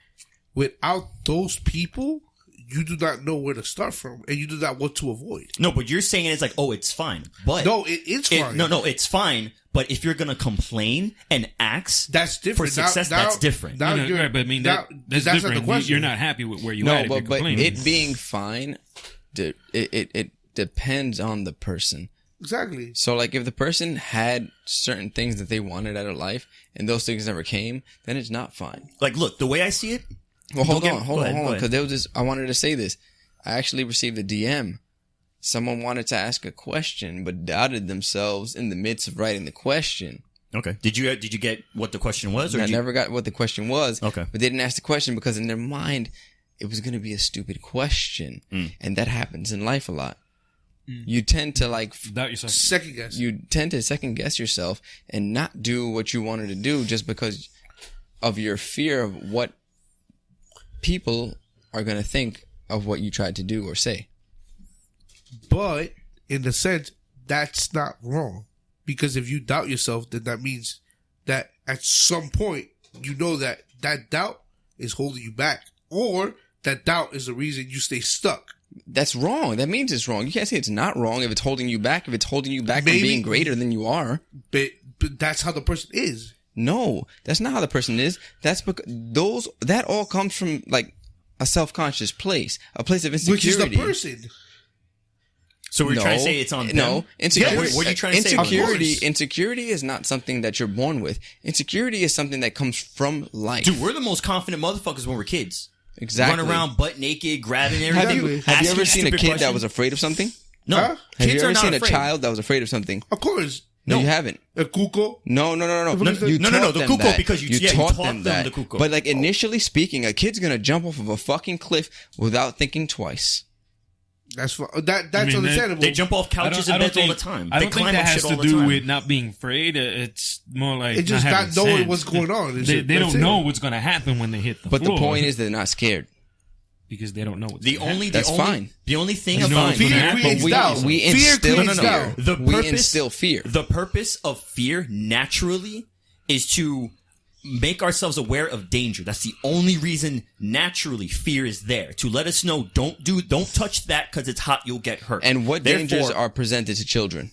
[SPEAKER 4] without those people, you do not know where to start from, and you do not what to avoid.
[SPEAKER 1] No, but you're saying it's like, oh, it's fine. But
[SPEAKER 4] no, it's fine.
[SPEAKER 1] No, it's fine. But if you're gonna complain and ask,
[SPEAKER 4] that's different.
[SPEAKER 1] For success, that's different.
[SPEAKER 2] Right, but I mean that's different. Not the question. You're not happy with where you are. No,
[SPEAKER 3] but it being fine, it depends on the person.
[SPEAKER 4] Exactly.
[SPEAKER 3] So, like, if the person had certain things that they wanted out of life, and those things never came, then it's not fine.
[SPEAKER 1] Like, look, the way I see it.
[SPEAKER 3] Well, hold on, because there was this. I wanted to say this. I actually received a DM. Someone wanted to ask a question, but doubted themselves in the midst of writing the question.
[SPEAKER 1] Okay. Did you get what the question was? Or
[SPEAKER 3] I never got what the question was.
[SPEAKER 1] Okay.
[SPEAKER 3] But they didn't ask the question because in their mind, it was going to be a stupid question, and that happens in life a lot. You tend to
[SPEAKER 2] doubt yourself.
[SPEAKER 4] Second guess.
[SPEAKER 3] You tend to second guess yourself and not do what you wanted to do just because of your fear of what people are going to think of what you tried to do or say.
[SPEAKER 4] But in the sense, that's not wrong. Because if you doubt yourself, then that means that at some point, you know that doubt is holding you back. Or that doubt is the reason you stay stuck.
[SPEAKER 3] That's wrong. That means it's wrong. You can't say it's not wrong if it's holding you back. If it's holding you back from being greater than you are.
[SPEAKER 4] But that's how the person is.
[SPEAKER 3] No, that's not how the person is. That's because that all comes from like a self-conscious place, a place of insecurity.
[SPEAKER 4] Which is the person.
[SPEAKER 1] So we're trying to say it's on them?
[SPEAKER 3] No, insecurity.
[SPEAKER 1] What are you trying to say?
[SPEAKER 3] Insecurity is not something that you're born with. Insecurity is something that comes from life.
[SPEAKER 1] Dude, we're the most confident motherfuckers when we're kids.
[SPEAKER 3] Exactly.
[SPEAKER 1] Run around butt naked, grabbing everything.
[SPEAKER 3] Have you ever seen a kid that was afraid of something?
[SPEAKER 1] No.
[SPEAKER 3] Have you ever seen a child that was afraid of something?
[SPEAKER 4] Of course.
[SPEAKER 3] No, you haven't.
[SPEAKER 4] El cuco.
[SPEAKER 3] No.
[SPEAKER 1] No,
[SPEAKER 3] You
[SPEAKER 1] no,
[SPEAKER 3] taught
[SPEAKER 1] the
[SPEAKER 3] them
[SPEAKER 1] cuco
[SPEAKER 3] that.
[SPEAKER 1] because you
[SPEAKER 3] taught
[SPEAKER 1] taught them
[SPEAKER 3] that.
[SPEAKER 1] the cuco.
[SPEAKER 3] But like initially speaking, a kid's gonna jump off of a fucking cliff without thinking twice.
[SPEAKER 4] That's
[SPEAKER 2] I mean,
[SPEAKER 4] understandable.
[SPEAKER 1] They jump off couches and beds all the time.
[SPEAKER 2] I
[SPEAKER 1] They
[SPEAKER 2] don't think
[SPEAKER 1] climb
[SPEAKER 2] that
[SPEAKER 1] up
[SPEAKER 2] has
[SPEAKER 1] shit
[SPEAKER 2] to
[SPEAKER 1] all the
[SPEAKER 2] do
[SPEAKER 1] time.
[SPEAKER 2] with not being afraid. It's more like
[SPEAKER 4] It just
[SPEAKER 2] not
[SPEAKER 4] not
[SPEAKER 2] having
[SPEAKER 4] knowing
[SPEAKER 2] sense.
[SPEAKER 4] what's going on.
[SPEAKER 2] They don't know what's going to happen when they hit the
[SPEAKER 3] But
[SPEAKER 2] floor.
[SPEAKER 3] the point is, they're not scared.
[SPEAKER 2] because they don't know what's
[SPEAKER 1] The
[SPEAKER 2] gonna
[SPEAKER 1] only,
[SPEAKER 2] happen.
[SPEAKER 1] the
[SPEAKER 3] That's
[SPEAKER 1] only,
[SPEAKER 3] fine.
[SPEAKER 1] the only thing
[SPEAKER 2] You know
[SPEAKER 1] about
[SPEAKER 2] what's gonna
[SPEAKER 4] Fear
[SPEAKER 2] happen.
[SPEAKER 4] creates
[SPEAKER 3] we,
[SPEAKER 4] doubt.
[SPEAKER 3] we
[SPEAKER 4] Fear
[SPEAKER 3] instill
[SPEAKER 4] creates
[SPEAKER 3] fear.
[SPEAKER 4] doubt.
[SPEAKER 1] The
[SPEAKER 3] We
[SPEAKER 1] purpose-
[SPEAKER 3] instill fear.
[SPEAKER 1] The purpose of fear naturally is to make ourselves aware of danger. That's the only reason naturally fear is there. To let us know, don't touch that because it's hot, you'll get hurt.
[SPEAKER 3] And what
[SPEAKER 1] Therefore,
[SPEAKER 3] dangers are presented to children?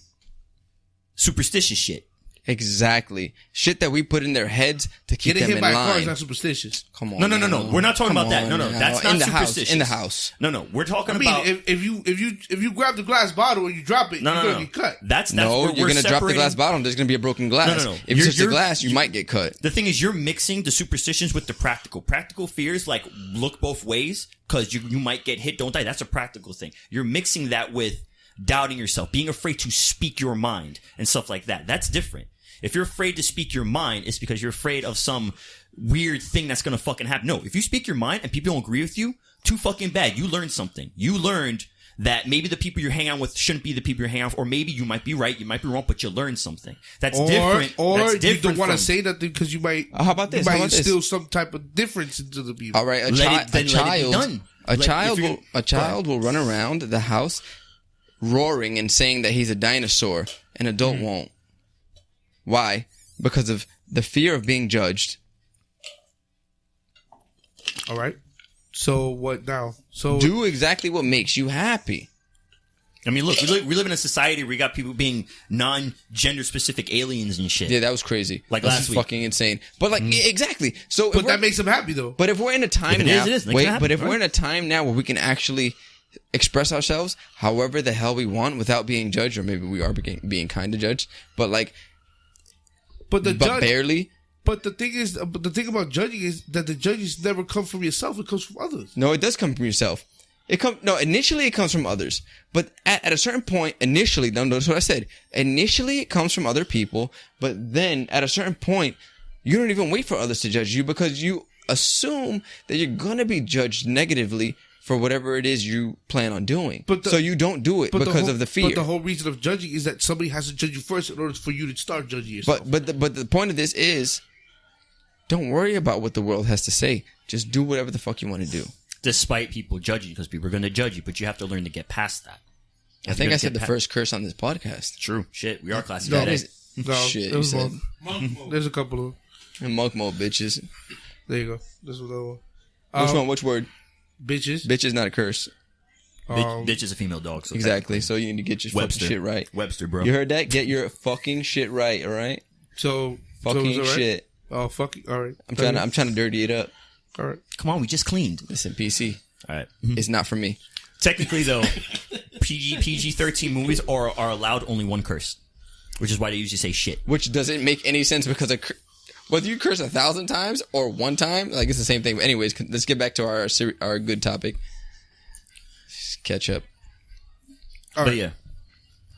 [SPEAKER 1] superstitious shit.
[SPEAKER 3] Exactly. Shit that we put in their heads to keep
[SPEAKER 4] Getting
[SPEAKER 3] them
[SPEAKER 4] hit
[SPEAKER 3] in
[SPEAKER 4] by a car is
[SPEAKER 3] line.
[SPEAKER 4] not superstitious.
[SPEAKER 3] Come on.
[SPEAKER 1] No.
[SPEAKER 3] now.
[SPEAKER 1] We're not talking
[SPEAKER 3] Come
[SPEAKER 1] about that.
[SPEAKER 3] on
[SPEAKER 1] No.
[SPEAKER 3] now.
[SPEAKER 1] That's not
[SPEAKER 3] in the
[SPEAKER 1] superstitious.
[SPEAKER 3] house. In the house.
[SPEAKER 1] No. We're talking
[SPEAKER 4] I mean,
[SPEAKER 1] about.
[SPEAKER 4] if you grab the glass bottle and you drop it, you're gonna get cut.
[SPEAKER 1] That's
[SPEAKER 3] No,
[SPEAKER 1] where
[SPEAKER 3] you're
[SPEAKER 1] we're
[SPEAKER 3] gonna drop the
[SPEAKER 1] separating-
[SPEAKER 3] glass bottle and there's gonna be a broken glass.
[SPEAKER 1] No.
[SPEAKER 3] If it's just a glass, you might get cut.
[SPEAKER 1] The thing is, you're mixing the superstitions with the practical. Practical fears, like, look both ways, because you might get hit, don't die. That's a practical thing. You're mixing that with doubting yourself, being afraid to speak your mind, and stuff like that. That's different. If you're afraid to speak your mind, it's because you're afraid of some weird thing that's gonna fucking happen. No, if you speak your mind and people don't agree with you, too fucking bad. You learned something. You learned that maybe the people you're hanging out with shouldn't be the people you're hanging out with, or maybe you might be right, you might be wrong, but you learned something. That's different.
[SPEAKER 4] Or
[SPEAKER 1] That's
[SPEAKER 4] you
[SPEAKER 1] different
[SPEAKER 4] don't want to
[SPEAKER 1] from-
[SPEAKER 4] say nothing because you might.
[SPEAKER 3] How about this?
[SPEAKER 4] You
[SPEAKER 3] How
[SPEAKER 4] might
[SPEAKER 3] about this?
[SPEAKER 4] instill some type of difference into the people.
[SPEAKER 3] All right, a
[SPEAKER 1] Let it be
[SPEAKER 3] child
[SPEAKER 1] done.
[SPEAKER 3] a child will run around the house roaring and saying that he's a dinosaur. An adult won't. Why? Because of the fear of being judged.
[SPEAKER 4] All right. So what now? So
[SPEAKER 3] Do exactly what makes you happy.
[SPEAKER 1] I mean, look, we live in a society where you got people being non-gender specific aliens and shit.
[SPEAKER 3] Yeah, that was crazy.
[SPEAKER 1] Like
[SPEAKER 3] That's
[SPEAKER 1] last week.
[SPEAKER 3] fucking insane. But like exactly. So,
[SPEAKER 4] but that makes them happy though.
[SPEAKER 3] But if we're in a time
[SPEAKER 1] If it
[SPEAKER 3] now,
[SPEAKER 1] is, it is. Make it
[SPEAKER 3] wait.
[SPEAKER 1] happen,
[SPEAKER 3] But if
[SPEAKER 1] right?
[SPEAKER 3] we're in a time now where we can actually express ourselves however the hell we want without being judged, or maybe we are being kind of judged, but like,
[SPEAKER 4] But the
[SPEAKER 3] but
[SPEAKER 4] judge.
[SPEAKER 3] barely.
[SPEAKER 4] But the thing is, the thing about judging is that the judges never come from yourself; it comes from others.
[SPEAKER 3] No, it does come from yourself. Initially it comes from others, but at a certain point, initially, notice what I said. Initially, it comes from other people, but then at a certain point, you don't even wait for others to judge you because you assume that you're gonna be judged negatively for whatever it is you plan on doing. So you don't do it because of the fear.
[SPEAKER 4] But the whole reason of judging is that somebody has to judge you first in order for you to start judging yourself.
[SPEAKER 3] But the point of this is, don't worry about what the world has to say. Just do whatever the fuck you want to do.
[SPEAKER 1] Despite people judging you, because people are going to judge you, but you have to learn to get past that.
[SPEAKER 3] I think I said the first curse on this podcast.
[SPEAKER 1] True. Shit, we are classy.
[SPEAKER 4] No,
[SPEAKER 1] today.
[SPEAKER 4] no,
[SPEAKER 3] Shit,
[SPEAKER 4] there
[SPEAKER 3] you
[SPEAKER 4] was
[SPEAKER 3] said.
[SPEAKER 4] one. There's a couple of them.
[SPEAKER 3] And monk mode, bitches.
[SPEAKER 4] There you go. This was the one.
[SPEAKER 3] Which one? Which word?
[SPEAKER 4] Bitches.
[SPEAKER 3] Bitch is not a curse.
[SPEAKER 1] Bitch is a female dog. So
[SPEAKER 3] Exactly. So you need to get your
[SPEAKER 1] Webster.
[SPEAKER 3] fucking shit right.
[SPEAKER 1] Webster, bro.
[SPEAKER 3] You heard that? Get your fucking shit right. All right.
[SPEAKER 4] So
[SPEAKER 3] Fucking
[SPEAKER 4] so is it right?
[SPEAKER 3] shit.
[SPEAKER 4] Oh fuck. All right.
[SPEAKER 3] I'm trying to dirty it up.
[SPEAKER 4] All right.
[SPEAKER 1] Come on, we just cleaned.
[SPEAKER 3] Listen, PC.
[SPEAKER 1] All right.
[SPEAKER 3] It's not for me.
[SPEAKER 1] Technically, though, PG-13 movies are allowed only one curse, which is why they usually say shit.
[SPEAKER 3] Which doesn't make any sense because whether you curse 1,000 times or one time, like it's the same thing. But anyways, let's get back to our good topic. Just catch up.
[SPEAKER 4] All
[SPEAKER 1] But
[SPEAKER 4] right.
[SPEAKER 1] yeah,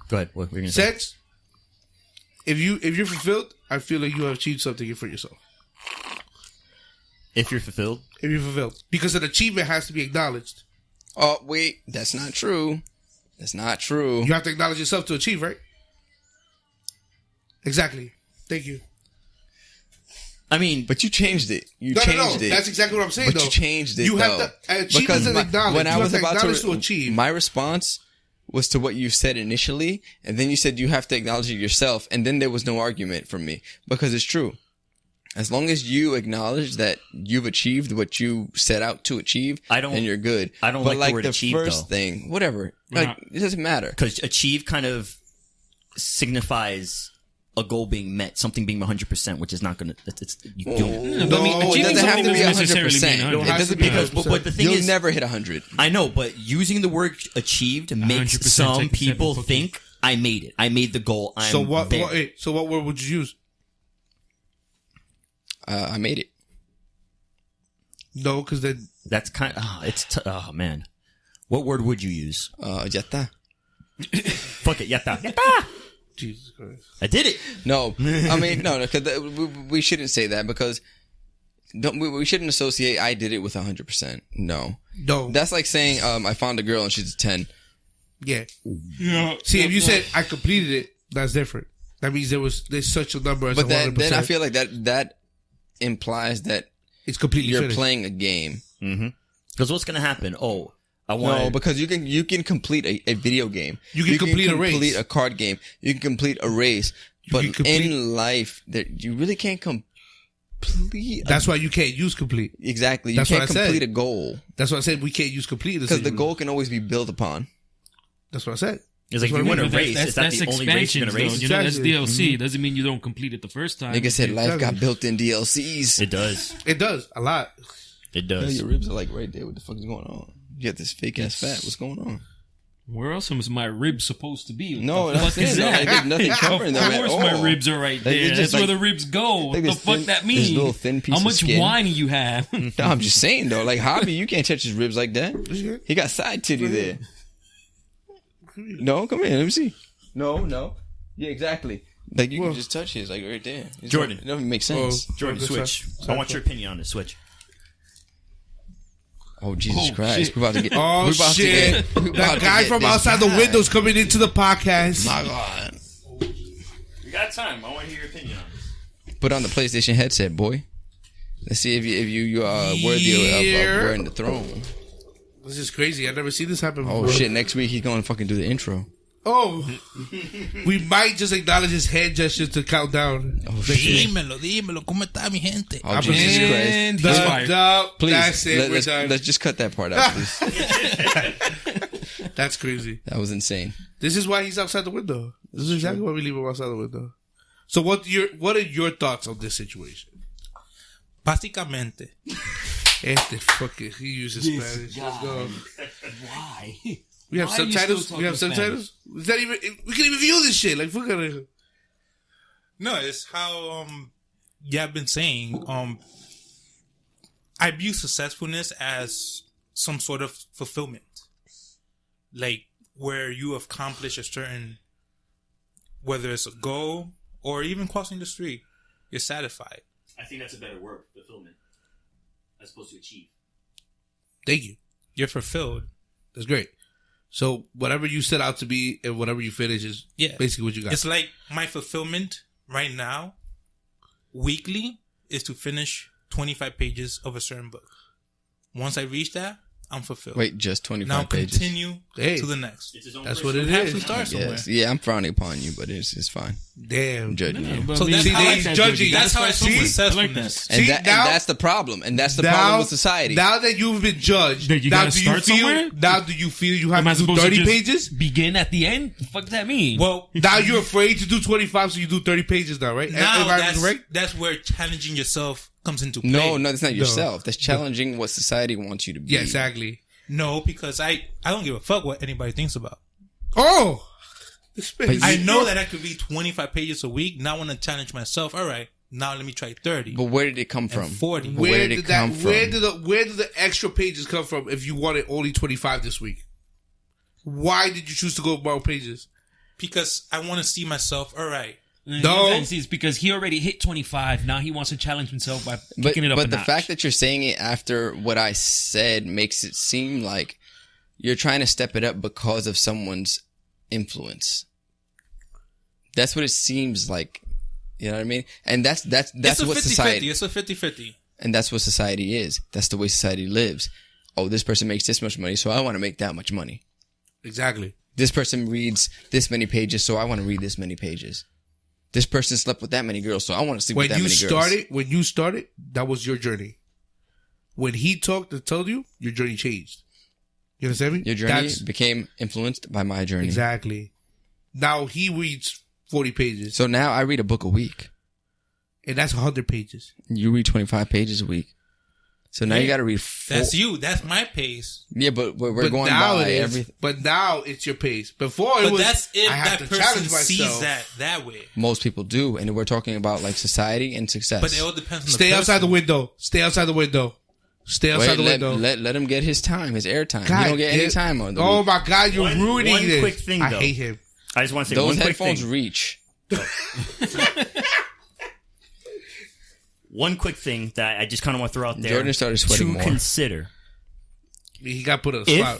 [SPEAKER 1] go ahead. What were you gonna say?
[SPEAKER 4] Sex. If you're fulfilled, I feel like you have achieved something for yourself.
[SPEAKER 1] If you're fulfilled,
[SPEAKER 4] If you're fulfilled, because an achievement has to be acknowledged.
[SPEAKER 3] Oh wait, that's not true. That's not true.
[SPEAKER 4] You have to acknowledge yourself to achieve, right? Exactly. Thank you.
[SPEAKER 1] I mean,
[SPEAKER 3] But you changed it. You
[SPEAKER 4] No.
[SPEAKER 3] changed it.
[SPEAKER 4] That's exactly what I'm saying.
[SPEAKER 3] But
[SPEAKER 4] though.
[SPEAKER 3] you changed it.
[SPEAKER 4] You
[SPEAKER 3] though.
[SPEAKER 4] have to achieve
[SPEAKER 3] Because
[SPEAKER 4] is acknowledge.
[SPEAKER 3] when
[SPEAKER 4] you
[SPEAKER 3] I
[SPEAKER 4] have
[SPEAKER 3] was
[SPEAKER 4] to
[SPEAKER 3] about
[SPEAKER 4] acknowledge to achieve.
[SPEAKER 3] my response was to what you said initially, and then you said you have to acknowledge it yourself, and then there was no argument from me because it's true. As long as you acknowledge that you've achieved what you set out to achieve, then you're good.
[SPEAKER 1] I don't
[SPEAKER 3] but
[SPEAKER 1] like the word achieve,
[SPEAKER 3] first
[SPEAKER 1] though.
[SPEAKER 3] thing, whatever, like it doesn't matter.
[SPEAKER 1] because achieve kind of signifies a goal being met, something being 100%, which is not gonna. You don't.
[SPEAKER 2] But I mean,
[SPEAKER 3] No, it
[SPEAKER 2] achieving
[SPEAKER 3] doesn't have to
[SPEAKER 2] something
[SPEAKER 3] be
[SPEAKER 2] doesn't necessarily
[SPEAKER 3] 100%.
[SPEAKER 2] mean
[SPEAKER 3] It
[SPEAKER 2] 100.
[SPEAKER 3] doesn't
[SPEAKER 1] Because,
[SPEAKER 3] because
[SPEAKER 1] but the thing
[SPEAKER 3] you'll
[SPEAKER 1] is,
[SPEAKER 3] never hit 100.
[SPEAKER 1] I know, but using the word achieved makes
[SPEAKER 2] 100%
[SPEAKER 1] some
[SPEAKER 2] take a
[SPEAKER 1] people
[SPEAKER 2] second,
[SPEAKER 1] think I made it. I made the goal. I'm
[SPEAKER 4] so what?
[SPEAKER 1] there.
[SPEAKER 4] So what word would you use?
[SPEAKER 3] I made it.
[SPEAKER 4] No, because then
[SPEAKER 1] That's kind of. Oh man, what word would you use?
[SPEAKER 3] Ya está.
[SPEAKER 1] Fuck it, yatta. Yatta.
[SPEAKER 4] Jesus Christ.
[SPEAKER 1] I did it.
[SPEAKER 3] No, I mean, no, because we shouldn't say that because we shouldn't associate I did it with 100%. No. That's like saying I found a girl and she's a 10.
[SPEAKER 4] Yeah. See, if you said I completed it, that's different. That means there's such a number as 100%.
[SPEAKER 3] But then I feel like that implies that
[SPEAKER 4] it's completely
[SPEAKER 3] you're
[SPEAKER 4] finished.
[SPEAKER 3] playing a game.
[SPEAKER 1] Because what's gonna happen? Oh,
[SPEAKER 3] No, because you can complete a video game.
[SPEAKER 4] You can complete a race.
[SPEAKER 3] Complete a card game. You can complete a race. But in life, that you really can't complete.
[SPEAKER 4] That's why you can't use complete.
[SPEAKER 3] Exactly. You
[SPEAKER 4] That's
[SPEAKER 3] can't
[SPEAKER 4] what I said.
[SPEAKER 3] complete a goal.
[SPEAKER 4] That's what I said. We can't use complete
[SPEAKER 3] Because the goal can always be built upon.
[SPEAKER 4] That's what I said.
[SPEAKER 1] It's like if you win a race, is that the only race you're gonna race?
[SPEAKER 2] You know, that's DLC. Doesn't mean you don't complete it the first time.
[SPEAKER 3] Nigga said life got built-in DLCs.
[SPEAKER 1] It does.
[SPEAKER 4] It does a lot.
[SPEAKER 1] It does.
[SPEAKER 3] Your ribs are like right there. What the fuck is going on? You got this fake ass fat. What's going on?
[SPEAKER 2] Where else is my ribs supposed to be?
[SPEAKER 3] No,
[SPEAKER 2] what the fuck is that?
[SPEAKER 3] There's nothing covering them at
[SPEAKER 2] Of course,
[SPEAKER 3] all.
[SPEAKER 2] my ribs are right there. That's where the ribs go. What the fuck that means?
[SPEAKER 3] This little thin piece
[SPEAKER 2] How
[SPEAKER 3] of
[SPEAKER 2] much
[SPEAKER 3] skin.
[SPEAKER 2] wine do you have?
[SPEAKER 3] No, I'm just saying though. Like Hobby, you can't touch his ribs like that. He got side titty there. No, come here. Let me see. No. Yeah, exactly. Like you can just touch his, like right there.
[SPEAKER 1] Jordan.
[SPEAKER 3] It doesn't make sense.
[SPEAKER 1] Jordan, switch. I want your opinion on this. Switch.
[SPEAKER 3] Oh Jesus Christ!
[SPEAKER 2] Shit.
[SPEAKER 3] We're about to get.
[SPEAKER 4] Oh
[SPEAKER 3] we're about
[SPEAKER 4] shit!
[SPEAKER 3] To get,
[SPEAKER 4] That guy from outside the window's coming into the podcast.
[SPEAKER 3] My God!
[SPEAKER 1] You got time. I want to hear your opinion on this.
[SPEAKER 3] Put on the PlayStation headset, boy. Let's see if you are worthy of wearing the throne.
[SPEAKER 4] This is crazy. I've never seen this happen before.
[SPEAKER 3] Oh shit! Next week he's gonna fucking do the intro.
[SPEAKER 4] Oh, we might just acknowledge his hand gesture to count down.
[SPEAKER 3] Oh shit!
[SPEAKER 5] Dímelo, ¿cómo está mi gente?
[SPEAKER 3] Oh Jesus Christ!
[SPEAKER 2] And he's fired.
[SPEAKER 3] Please,
[SPEAKER 4] that's it. We're done.
[SPEAKER 3] let's just cut that part out, please.
[SPEAKER 4] That's crazy.
[SPEAKER 3] That was insane.
[SPEAKER 4] This is why he's outside the window. This is exactly why we leave him outside the window. So what are your thoughts on this situation?
[SPEAKER 5] Básicamente,
[SPEAKER 4] He uses Spanish. Let's go.
[SPEAKER 2] Why?
[SPEAKER 4] We have
[SPEAKER 2] Why are you
[SPEAKER 4] subtitles.
[SPEAKER 2] still
[SPEAKER 4] We have
[SPEAKER 2] talking
[SPEAKER 4] subtititles. Is that even? We can even view this shit. Like fuck it.
[SPEAKER 5] no, it's how you have been saying. I view successfulness as some sort of fulfillment, like where you accomplish a certain, whether it's a goal or even crossing the street, you're satisfied.
[SPEAKER 1] I think that's a better word, fulfillment, as opposed to achieve.
[SPEAKER 4] Thank you.
[SPEAKER 5] You're fulfilled.
[SPEAKER 4] That's great. So whatever you set out to be and whatever you finish is basically what you got.
[SPEAKER 5] It's like my fulfillment right now, weekly, is to finish 25 pages of a certain book. Once I reach that, I'm fulfilled.
[SPEAKER 3] Wait, just 25
[SPEAKER 5] now
[SPEAKER 3] pages.
[SPEAKER 5] continue to the next.
[SPEAKER 4] That's what it
[SPEAKER 5] You have to
[SPEAKER 4] is.
[SPEAKER 5] start somewhere.
[SPEAKER 3] Yes. Yeah, I'm frowning upon you, but it's fine.
[SPEAKER 4] Damn.
[SPEAKER 3] I'm judging you.
[SPEAKER 5] So that's
[SPEAKER 4] See,
[SPEAKER 5] how I
[SPEAKER 4] he's
[SPEAKER 5] like
[SPEAKER 4] judging.
[SPEAKER 5] That's how I see
[SPEAKER 2] I like
[SPEAKER 5] successfulness.
[SPEAKER 2] that.
[SPEAKER 3] And,
[SPEAKER 4] See,
[SPEAKER 3] and
[SPEAKER 4] now-
[SPEAKER 3] that's the problem. And that's the problem with society.
[SPEAKER 4] Now that you've been judged,
[SPEAKER 2] That you
[SPEAKER 4] now
[SPEAKER 2] gotta
[SPEAKER 4] do you
[SPEAKER 2] start
[SPEAKER 4] feel?
[SPEAKER 2] somewhere?
[SPEAKER 4] Now do you feel you have
[SPEAKER 2] Am I
[SPEAKER 4] to do
[SPEAKER 2] supposed
[SPEAKER 4] 30
[SPEAKER 2] to just
[SPEAKER 4] pages?
[SPEAKER 2] begin at the end? The fuck does that mean?
[SPEAKER 5] Well,
[SPEAKER 4] Now you're afraid to do 25, so you do 30 pages now, right?
[SPEAKER 5] now
[SPEAKER 4] Am I correct?
[SPEAKER 5] that's where challenging yourself comes into play.
[SPEAKER 3] No, that's not yourself. That's challenging what society wants you to be.
[SPEAKER 4] Yeah, exactly.
[SPEAKER 5] No, because I don't give a fuck what anybody thinks about.
[SPEAKER 4] Oh,
[SPEAKER 5] I know that I could read 25 pages a week. Now I want to challenge myself. All right, now let me try 30.
[SPEAKER 3] But where did it come from?
[SPEAKER 5] And 40.
[SPEAKER 3] But where did it come from?
[SPEAKER 4] Where did the extra pages come from? If you wanted only 25 this week, why did you choose to go more pages?
[SPEAKER 5] Because I want to see myself. All right.
[SPEAKER 4] No.
[SPEAKER 2] It's because he already hit 25. Now he wants to challenge himself by kicking it up a
[SPEAKER 3] But the
[SPEAKER 2] notch.
[SPEAKER 3] fact that you're saying it after what I said makes it seem like you're trying to step it up because of someone's influence. That's what it seems like. You know what I mean? And that's
[SPEAKER 5] It's a
[SPEAKER 3] what
[SPEAKER 5] 50-50.
[SPEAKER 3] society.
[SPEAKER 5] It's a 50-50.
[SPEAKER 3] And that's what society is. That's the way society lives. Oh, this person makes this much money, so I want to make that much money.
[SPEAKER 4] Exactly.
[SPEAKER 3] This person reads this many pages, so I want to read this many pages. This person slept with that many girls, so I want to sleep with that many girls.
[SPEAKER 4] When you started, that was your journey. When he talked and told you, your journey changed. You understand me?
[SPEAKER 3] Your journey became influenced by my journey.
[SPEAKER 4] Exactly. Now he reads 40 pages,
[SPEAKER 3] So now I read a book a week.
[SPEAKER 4] and that's 100 pages.
[SPEAKER 3] You read 25 pages a week. So now you got to read four.
[SPEAKER 5] That's you. That's my pace.
[SPEAKER 3] Yeah, but we're
[SPEAKER 4] But
[SPEAKER 3] going
[SPEAKER 4] now
[SPEAKER 3] by
[SPEAKER 4] it is.
[SPEAKER 3] everything.
[SPEAKER 4] But now it's your pace. Before it
[SPEAKER 5] But
[SPEAKER 4] was,
[SPEAKER 5] that's if
[SPEAKER 4] I have
[SPEAKER 5] that
[SPEAKER 4] to challenge
[SPEAKER 5] person
[SPEAKER 4] myself.
[SPEAKER 5] sees that way.
[SPEAKER 3] Most people do. And we're talking about like society and success.
[SPEAKER 5] But it all depends on the
[SPEAKER 4] Stay
[SPEAKER 5] person.
[SPEAKER 4] outside the window. Stay outside the window. Stay outside
[SPEAKER 3] Wait,
[SPEAKER 4] the window.
[SPEAKER 3] let him get his time, his air time.
[SPEAKER 4] God,
[SPEAKER 3] He don't get any time on the
[SPEAKER 4] Oh
[SPEAKER 3] week.
[SPEAKER 4] my God, you're ruining
[SPEAKER 1] one
[SPEAKER 4] this.
[SPEAKER 1] quick thing,
[SPEAKER 4] I
[SPEAKER 1] though.
[SPEAKER 4] hate him.
[SPEAKER 1] I just want to say
[SPEAKER 3] those
[SPEAKER 1] one quick
[SPEAKER 3] headphones
[SPEAKER 1] thing.
[SPEAKER 3] reach.
[SPEAKER 1] One quick thing that I just kind of want to throw out there.
[SPEAKER 3] Jordan started sweating
[SPEAKER 1] to
[SPEAKER 3] more.
[SPEAKER 1] consider.
[SPEAKER 4] He got put on the spot.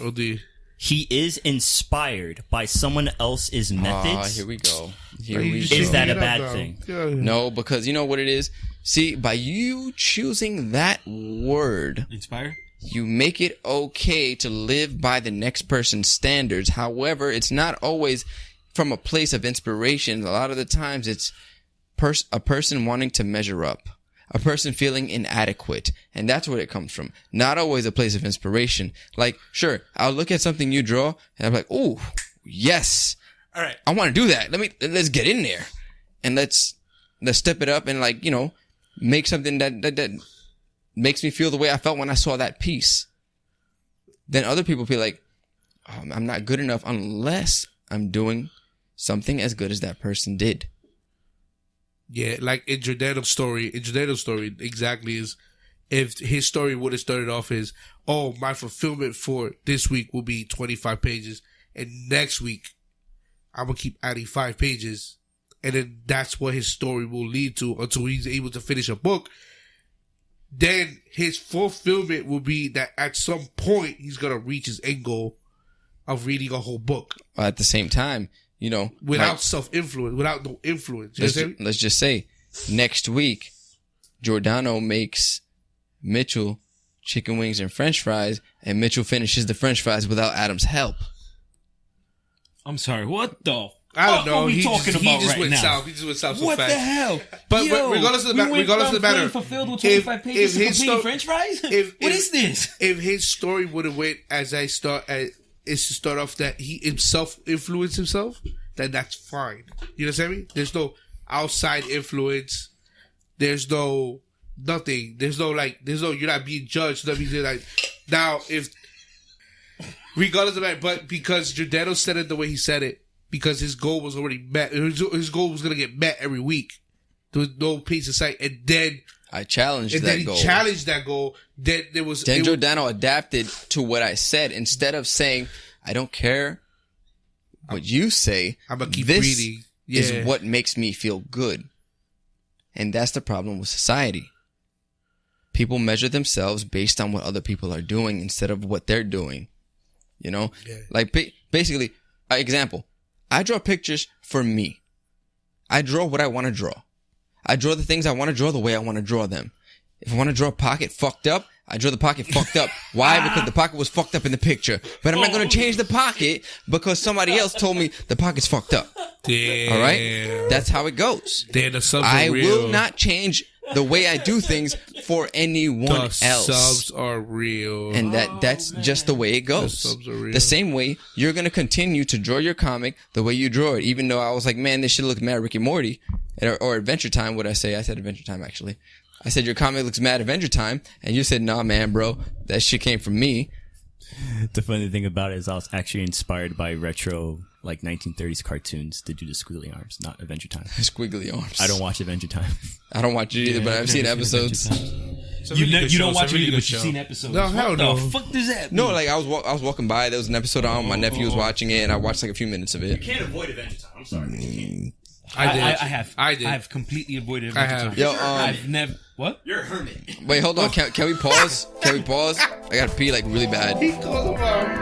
[SPEAKER 1] He is inspired by someone else's methods.
[SPEAKER 3] Here we go.
[SPEAKER 1] Is that a bad thing?
[SPEAKER 3] No, because you know what it is? See, by you choosing that word,
[SPEAKER 2] Inspire?
[SPEAKER 3] you make it okay to live by the next person's standards. However, it's not always from a place of inspiration. A lot of the times it's a person wanting to measure up. A person feeling inadequate. And that's where it comes from. Not always a place of inspiration. Like, sure, I'll look at something you draw and I'm like, ooh, yes.
[SPEAKER 5] All right.
[SPEAKER 3] I want to do that. Let's get in there. And let's step it up and like, you know, make something that makes me feel the way I felt when I saw that piece. Then other people feel like, oh, I'm not good enough unless I'm doing something as good as that person did.
[SPEAKER 4] Yeah, like in Giordano's story, exactly is if his story would have started off as, oh, my fulfillment for this week will be 25 pages, and next week I'm going to keep adding 5 pages, and then that's what his story will lead to until he's able to finish a book. Then his fulfillment will be that at some point he's going to reach his end goal of reading a whole book.
[SPEAKER 3] At the same time, you know,
[SPEAKER 4] without self-influence, without no influence.
[SPEAKER 3] Let's just say next week, Giordano makes Mitchell chicken wings and French fries, and Mitchell finishes the French fries without Adam's help.
[SPEAKER 2] I'm sorry. What the?
[SPEAKER 4] I don't know.
[SPEAKER 2] What are we talking about
[SPEAKER 4] he just
[SPEAKER 2] right
[SPEAKER 4] went
[SPEAKER 2] now?
[SPEAKER 4] south. He just went south so
[SPEAKER 2] What
[SPEAKER 4] fast.
[SPEAKER 2] the hell?
[SPEAKER 4] But
[SPEAKER 2] Yo,
[SPEAKER 4] regardless of the matter,
[SPEAKER 2] fulfilled with 25 pages to complete French fries. What is this?
[SPEAKER 4] If his story would have went as I start, is to start off that he himself influenced himself, then that's fine. You know what I mean? There's no outside influence. There's no nothing. There's no you're not being judged. That means like now if regardless of that, but because Giordano said it the way he said it, because his goal was already met. His goal was gonna get met every week. There was no peace in sight, and then
[SPEAKER 3] I challenged that
[SPEAKER 4] then
[SPEAKER 3] goal.
[SPEAKER 4] He challenged that goal. Then there was.
[SPEAKER 3] Then Giordano adapted to what I said instead of saying, "I don't care what you say.
[SPEAKER 4] I'm gonna keep
[SPEAKER 3] this
[SPEAKER 4] reading. Yeah.
[SPEAKER 3] is what makes me feel good." And that's the problem with society. People measure themselves based on what other people are doing instead of what they're doing. You know, like basically, example. I draw pictures for me. I draw what I want to draw. I draw the things I want to draw the way I want to draw them. If I want to draw a pocket fucked up, I draw the pocket fucked up. Why? Because the pocket was fucked up in the picture. But I'm not going to change the pocket because somebody else told me the pocket's fucked up.
[SPEAKER 4] Damn.
[SPEAKER 3] All right? That's how it goes.
[SPEAKER 4] Damn, the subs
[SPEAKER 3] I
[SPEAKER 4] are real.
[SPEAKER 3] will not change the way I do things for anyone else.
[SPEAKER 4] Subs are real.
[SPEAKER 3] And that's just the way it goes.
[SPEAKER 4] The subs are real.
[SPEAKER 3] The same way you're going to continue to draw your comic the way you draw it. Even though I was like, man, this should look mad Rick and Morty. Or Adventure Time, what I say? I said Adventure Time, actually. I said, your comic looks mad Adventure Time. And you said, nah, man, bro. That shit came from me.
[SPEAKER 1] The funny thing about it is I was actually inspired by retro, like 1930s cartoons to do the squiggly arms, not Adventure Time.
[SPEAKER 3] Squiggly arms.
[SPEAKER 1] I don't watch Adventure Time.
[SPEAKER 3] I don't watch it either, but I've seen episodes.
[SPEAKER 2] You don't watch it either, but you've seen episodes.
[SPEAKER 4] No, hell
[SPEAKER 2] what
[SPEAKER 4] no.
[SPEAKER 2] the fuck does that mean?
[SPEAKER 3] No, like I was walking by. There was an episode on. My nephew was watching it, and I watched like a few minutes of it.
[SPEAKER 1] You can't avoid Adventure Time. I'm sorry.
[SPEAKER 4] I did.
[SPEAKER 2] I
[SPEAKER 4] did.
[SPEAKER 2] have completely avoided
[SPEAKER 4] I
[SPEAKER 2] Adventure
[SPEAKER 4] have.
[SPEAKER 2] Time.
[SPEAKER 3] Yo,
[SPEAKER 2] I've never. What?
[SPEAKER 1] You're a hermit.
[SPEAKER 3] Wait, hold on. Can we pause? Can we pause? I gotta pee like really bad.
[SPEAKER 4] He calls him out.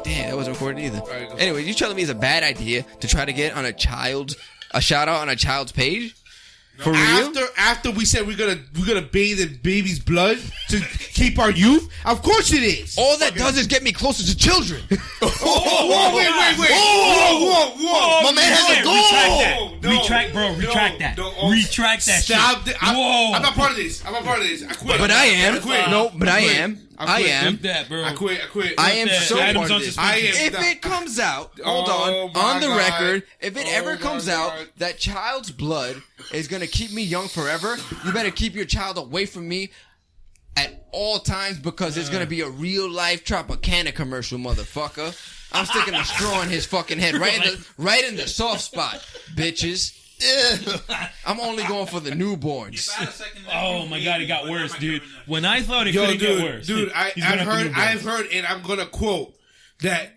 [SPEAKER 3] Damn, that wasn't recorded either.
[SPEAKER 4] Alright, go.
[SPEAKER 3] Anyway, you telling me it's a bad idea to try to get on a shout out on a child's page? For real?
[SPEAKER 4] After we said we're gonna bathe in baby's blood to keep our youth, of course it is.
[SPEAKER 3] All that does is get me closer to children.
[SPEAKER 4] Wait! Whoa!
[SPEAKER 3] My man has a goal.
[SPEAKER 2] Retract that. Retract that
[SPEAKER 4] Stop!
[SPEAKER 2] shit.
[SPEAKER 4] I'm not part of this. I quit.
[SPEAKER 3] But I am.
[SPEAKER 4] quit.
[SPEAKER 3] No, but I am. I am.
[SPEAKER 2] Fuck that, bro.
[SPEAKER 4] I quit.
[SPEAKER 3] I am
[SPEAKER 2] that.
[SPEAKER 3] so
[SPEAKER 2] Adam's
[SPEAKER 3] part
[SPEAKER 2] on
[SPEAKER 3] of this.
[SPEAKER 2] suspension.
[SPEAKER 3] If it comes out, hold
[SPEAKER 4] Oh
[SPEAKER 3] on
[SPEAKER 4] my
[SPEAKER 3] the
[SPEAKER 4] God.
[SPEAKER 3] record, if it ever
[SPEAKER 4] Oh
[SPEAKER 3] comes
[SPEAKER 4] my
[SPEAKER 3] out
[SPEAKER 4] God.
[SPEAKER 3] that child's blood is gonna keep me young forever, you better keep your child away from me at all times because it's gonna be a real life Tropicana commercial, motherfucker. I'm sticking a straw in his fucking head, right in the soft spot, bitches. I'm only going for the newborns.
[SPEAKER 2] Oh my god, it got worse, dude. When I thought it
[SPEAKER 4] Yo,
[SPEAKER 2] couldn't
[SPEAKER 4] dude,
[SPEAKER 2] get worse.
[SPEAKER 4] dude,
[SPEAKER 2] He's gonna have the
[SPEAKER 4] I've
[SPEAKER 2] newborns.
[SPEAKER 4] heard, and I'm gonna quote that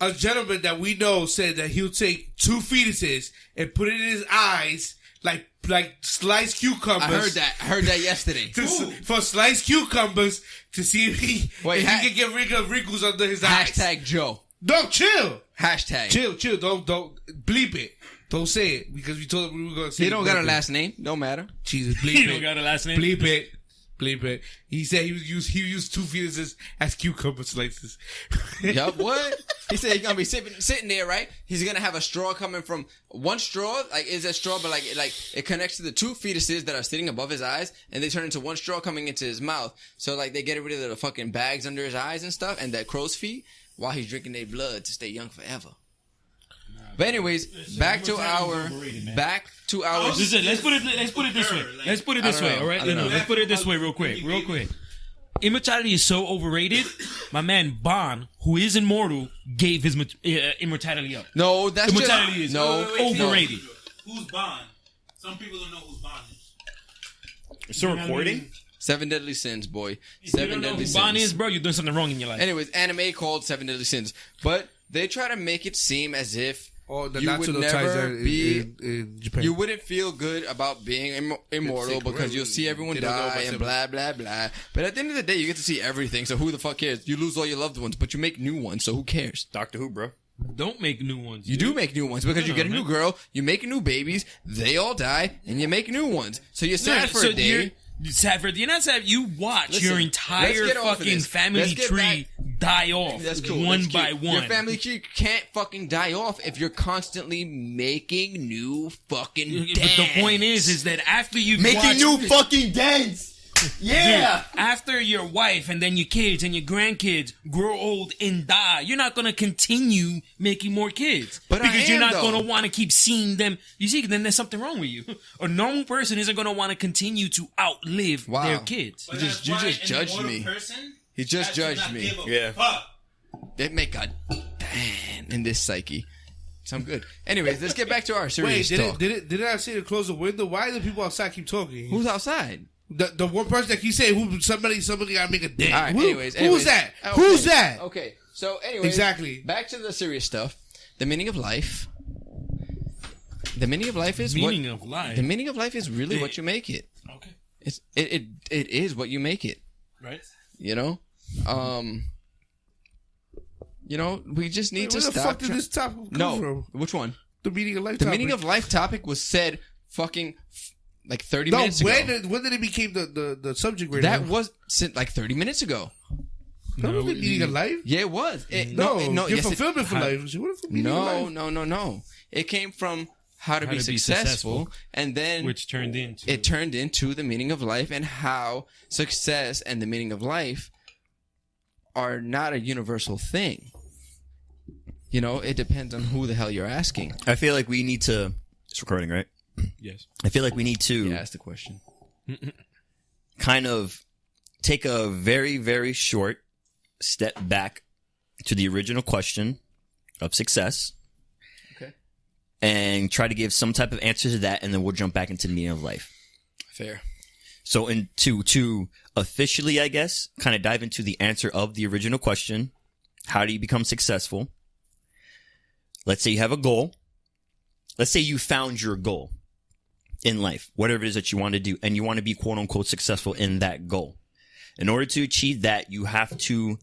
[SPEAKER 4] a gentleman that we know said that he'll take 2 fetuses and put it in his eyes like sliced cucumbers.
[SPEAKER 3] I heard that yesterday.
[SPEAKER 4] For sliced cucumbers to see if he can get wrinkles under his eyes.
[SPEAKER 3] Hashtag Joe.
[SPEAKER 4] No, chill.
[SPEAKER 3] Hashtag.
[SPEAKER 4] Chill. Don't bleep it. Don't say it because we told him we were gonna say.
[SPEAKER 3] He don't got a last name. Don't matter.
[SPEAKER 4] Jesus, bleep
[SPEAKER 2] He
[SPEAKER 4] it.
[SPEAKER 2] don't got a last name.
[SPEAKER 4] Bleep it. Bleep it. He said he used 2 fetuses as cucumber slices.
[SPEAKER 3] Yup, what? He said he's gonna be sitting there, right? He's gonna have a straw coming from one straw, like is a straw, but like it connects to the 2 fetuses that are sitting above his eyes, and they turn into one straw coming into his mouth. So like they get rid of the fucking bags under his eyes and stuff, and that crow's feet while he's drinking their blood to stay young forever. But anyways, back to our.
[SPEAKER 2] Listen, let's put it this way. Let's put it this way, all right? No, let's put it this way real quick. Immortality is so overrated. My man Bond, who is immortal, gave his immortality up.
[SPEAKER 3] No, that's
[SPEAKER 2] Immortality is overrated.
[SPEAKER 5] Who's Bond? Some people don't know who's Bond is.
[SPEAKER 1] Still recording?
[SPEAKER 3] 7 Deadly Sins, boy.
[SPEAKER 2] If you
[SPEAKER 3] 7
[SPEAKER 2] don't know
[SPEAKER 3] Deadly
[SPEAKER 2] who
[SPEAKER 3] Sins.
[SPEAKER 2] Bond is, bro, you're doing something wrong in your life.
[SPEAKER 3] Anyways, anime called 7 Deadly Sins, but they try to make it seem as if you would never be.
[SPEAKER 4] In Japan.
[SPEAKER 3] You wouldn't feel good about being immortal because you'll see everyone die and blah blah blah. But at the end of the day, you get to see everything. So who the fuck cares? You lose all your loved ones, but you make new ones. So who cares?
[SPEAKER 1] Doctor Who, bro.
[SPEAKER 2] Don't make new ones.
[SPEAKER 3] You do make new ones because you get a new girl, you make new babies, they all die, and you make new ones. So you're sad for a day.
[SPEAKER 2] You're sad for a day. You're not sad. You watch your entire
[SPEAKER 3] let's get off of
[SPEAKER 2] fucking
[SPEAKER 3] this.
[SPEAKER 2] family
[SPEAKER 3] Let's get
[SPEAKER 2] tree die off
[SPEAKER 3] That's cool.
[SPEAKER 2] one
[SPEAKER 3] That's
[SPEAKER 2] by
[SPEAKER 3] cute.
[SPEAKER 2] one.
[SPEAKER 3] Your family tree can't fucking die off if you're constantly making new fucking
[SPEAKER 2] But
[SPEAKER 3] dents.
[SPEAKER 2] the point is that after you've
[SPEAKER 1] Making
[SPEAKER 2] watched,
[SPEAKER 1] new fucking dents. Yeah.
[SPEAKER 2] Dude, after your wife and then your kids and your grandkids grow old and die, you're not gonna continue making more kids.
[SPEAKER 3] But
[SPEAKER 2] because
[SPEAKER 3] I
[SPEAKER 2] you're
[SPEAKER 3] am,
[SPEAKER 2] not
[SPEAKER 3] though.
[SPEAKER 2] gonna want to keep seeing them. You see, then there's something wrong with you. A normal person isn't gonna want to continue to outlive their kids.
[SPEAKER 3] You just judged me. He just judged me.
[SPEAKER 1] Yeah.
[SPEAKER 3] They make a damn in this psyche. So I'm good. Anyways, let's get back to our serious talk.
[SPEAKER 4] Did I say to close the window? Why do the people outside keep talking?
[SPEAKER 3] Who's outside?
[SPEAKER 4] The one person that keeps saying somebody gotta make a dent.
[SPEAKER 3] All right,
[SPEAKER 4] Who's
[SPEAKER 3] anyways.
[SPEAKER 4] that?
[SPEAKER 3] Okay.
[SPEAKER 4] Who's that?
[SPEAKER 3] Okay, so anyways,
[SPEAKER 4] Exactly.
[SPEAKER 3] Back to the serious stuff. The meaning of life. The meaning of life is
[SPEAKER 2] Meaning of life.
[SPEAKER 3] The meaning of life is really what you make it.
[SPEAKER 2] Okay.
[SPEAKER 3] It is what you make it.
[SPEAKER 2] Right.
[SPEAKER 3] You know, we just need to
[SPEAKER 4] Where the
[SPEAKER 3] stop.
[SPEAKER 4] fuck did this topic come from?
[SPEAKER 3] Which one?
[SPEAKER 4] The meaning of life.
[SPEAKER 3] The meaning of life topic was said fucking like 30
[SPEAKER 4] no.
[SPEAKER 3] minutes ago.
[SPEAKER 4] When did it became the subject right
[SPEAKER 3] That
[SPEAKER 4] now?
[SPEAKER 3] was said like 30 minutes ago.
[SPEAKER 4] That was the meaning of life.
[SPEAKER 3] Yeah, it was.
[SPEAKER 4] No, your
[SPEAKER 3] yes,
[SPEAKER 4] fulfillment for life. What is the meaning of life?
[SPEAKER 3] No. It came from how to be successful, and then
[SPEAKER 2] Which turned into
[SPEAKER 3] it turned into the meaning of life, and how success and the meaning of life are not a universal thing. You know, it depends on who the hell you're asking.
[SPEAKER 1] I feel like we need to. It's recording, right?
[SPEAKER 2] Yes.
[SPEAKER 1] I feel like we need to
[SPEAKER 3] Yeah, ask the question.
[SPEAKER 1] kind of take a very, very short step back to the original question of success.
[SPEAKER 3] Okay.
[SPEAKER 1] And try to give some type of answer to that, and then we'll jump back into the meaning of life.
[SPEAKER 3] Fair.
[SPEAKER 1] So, to officially, I guess, kind of dive into the answer of the original question, how do you become successful? Let's say you have a goal. Let's say you found your goal in life, whatever it is that you want to do, and you want to be quote unquote successful in that goal. In order to achieve that, you have to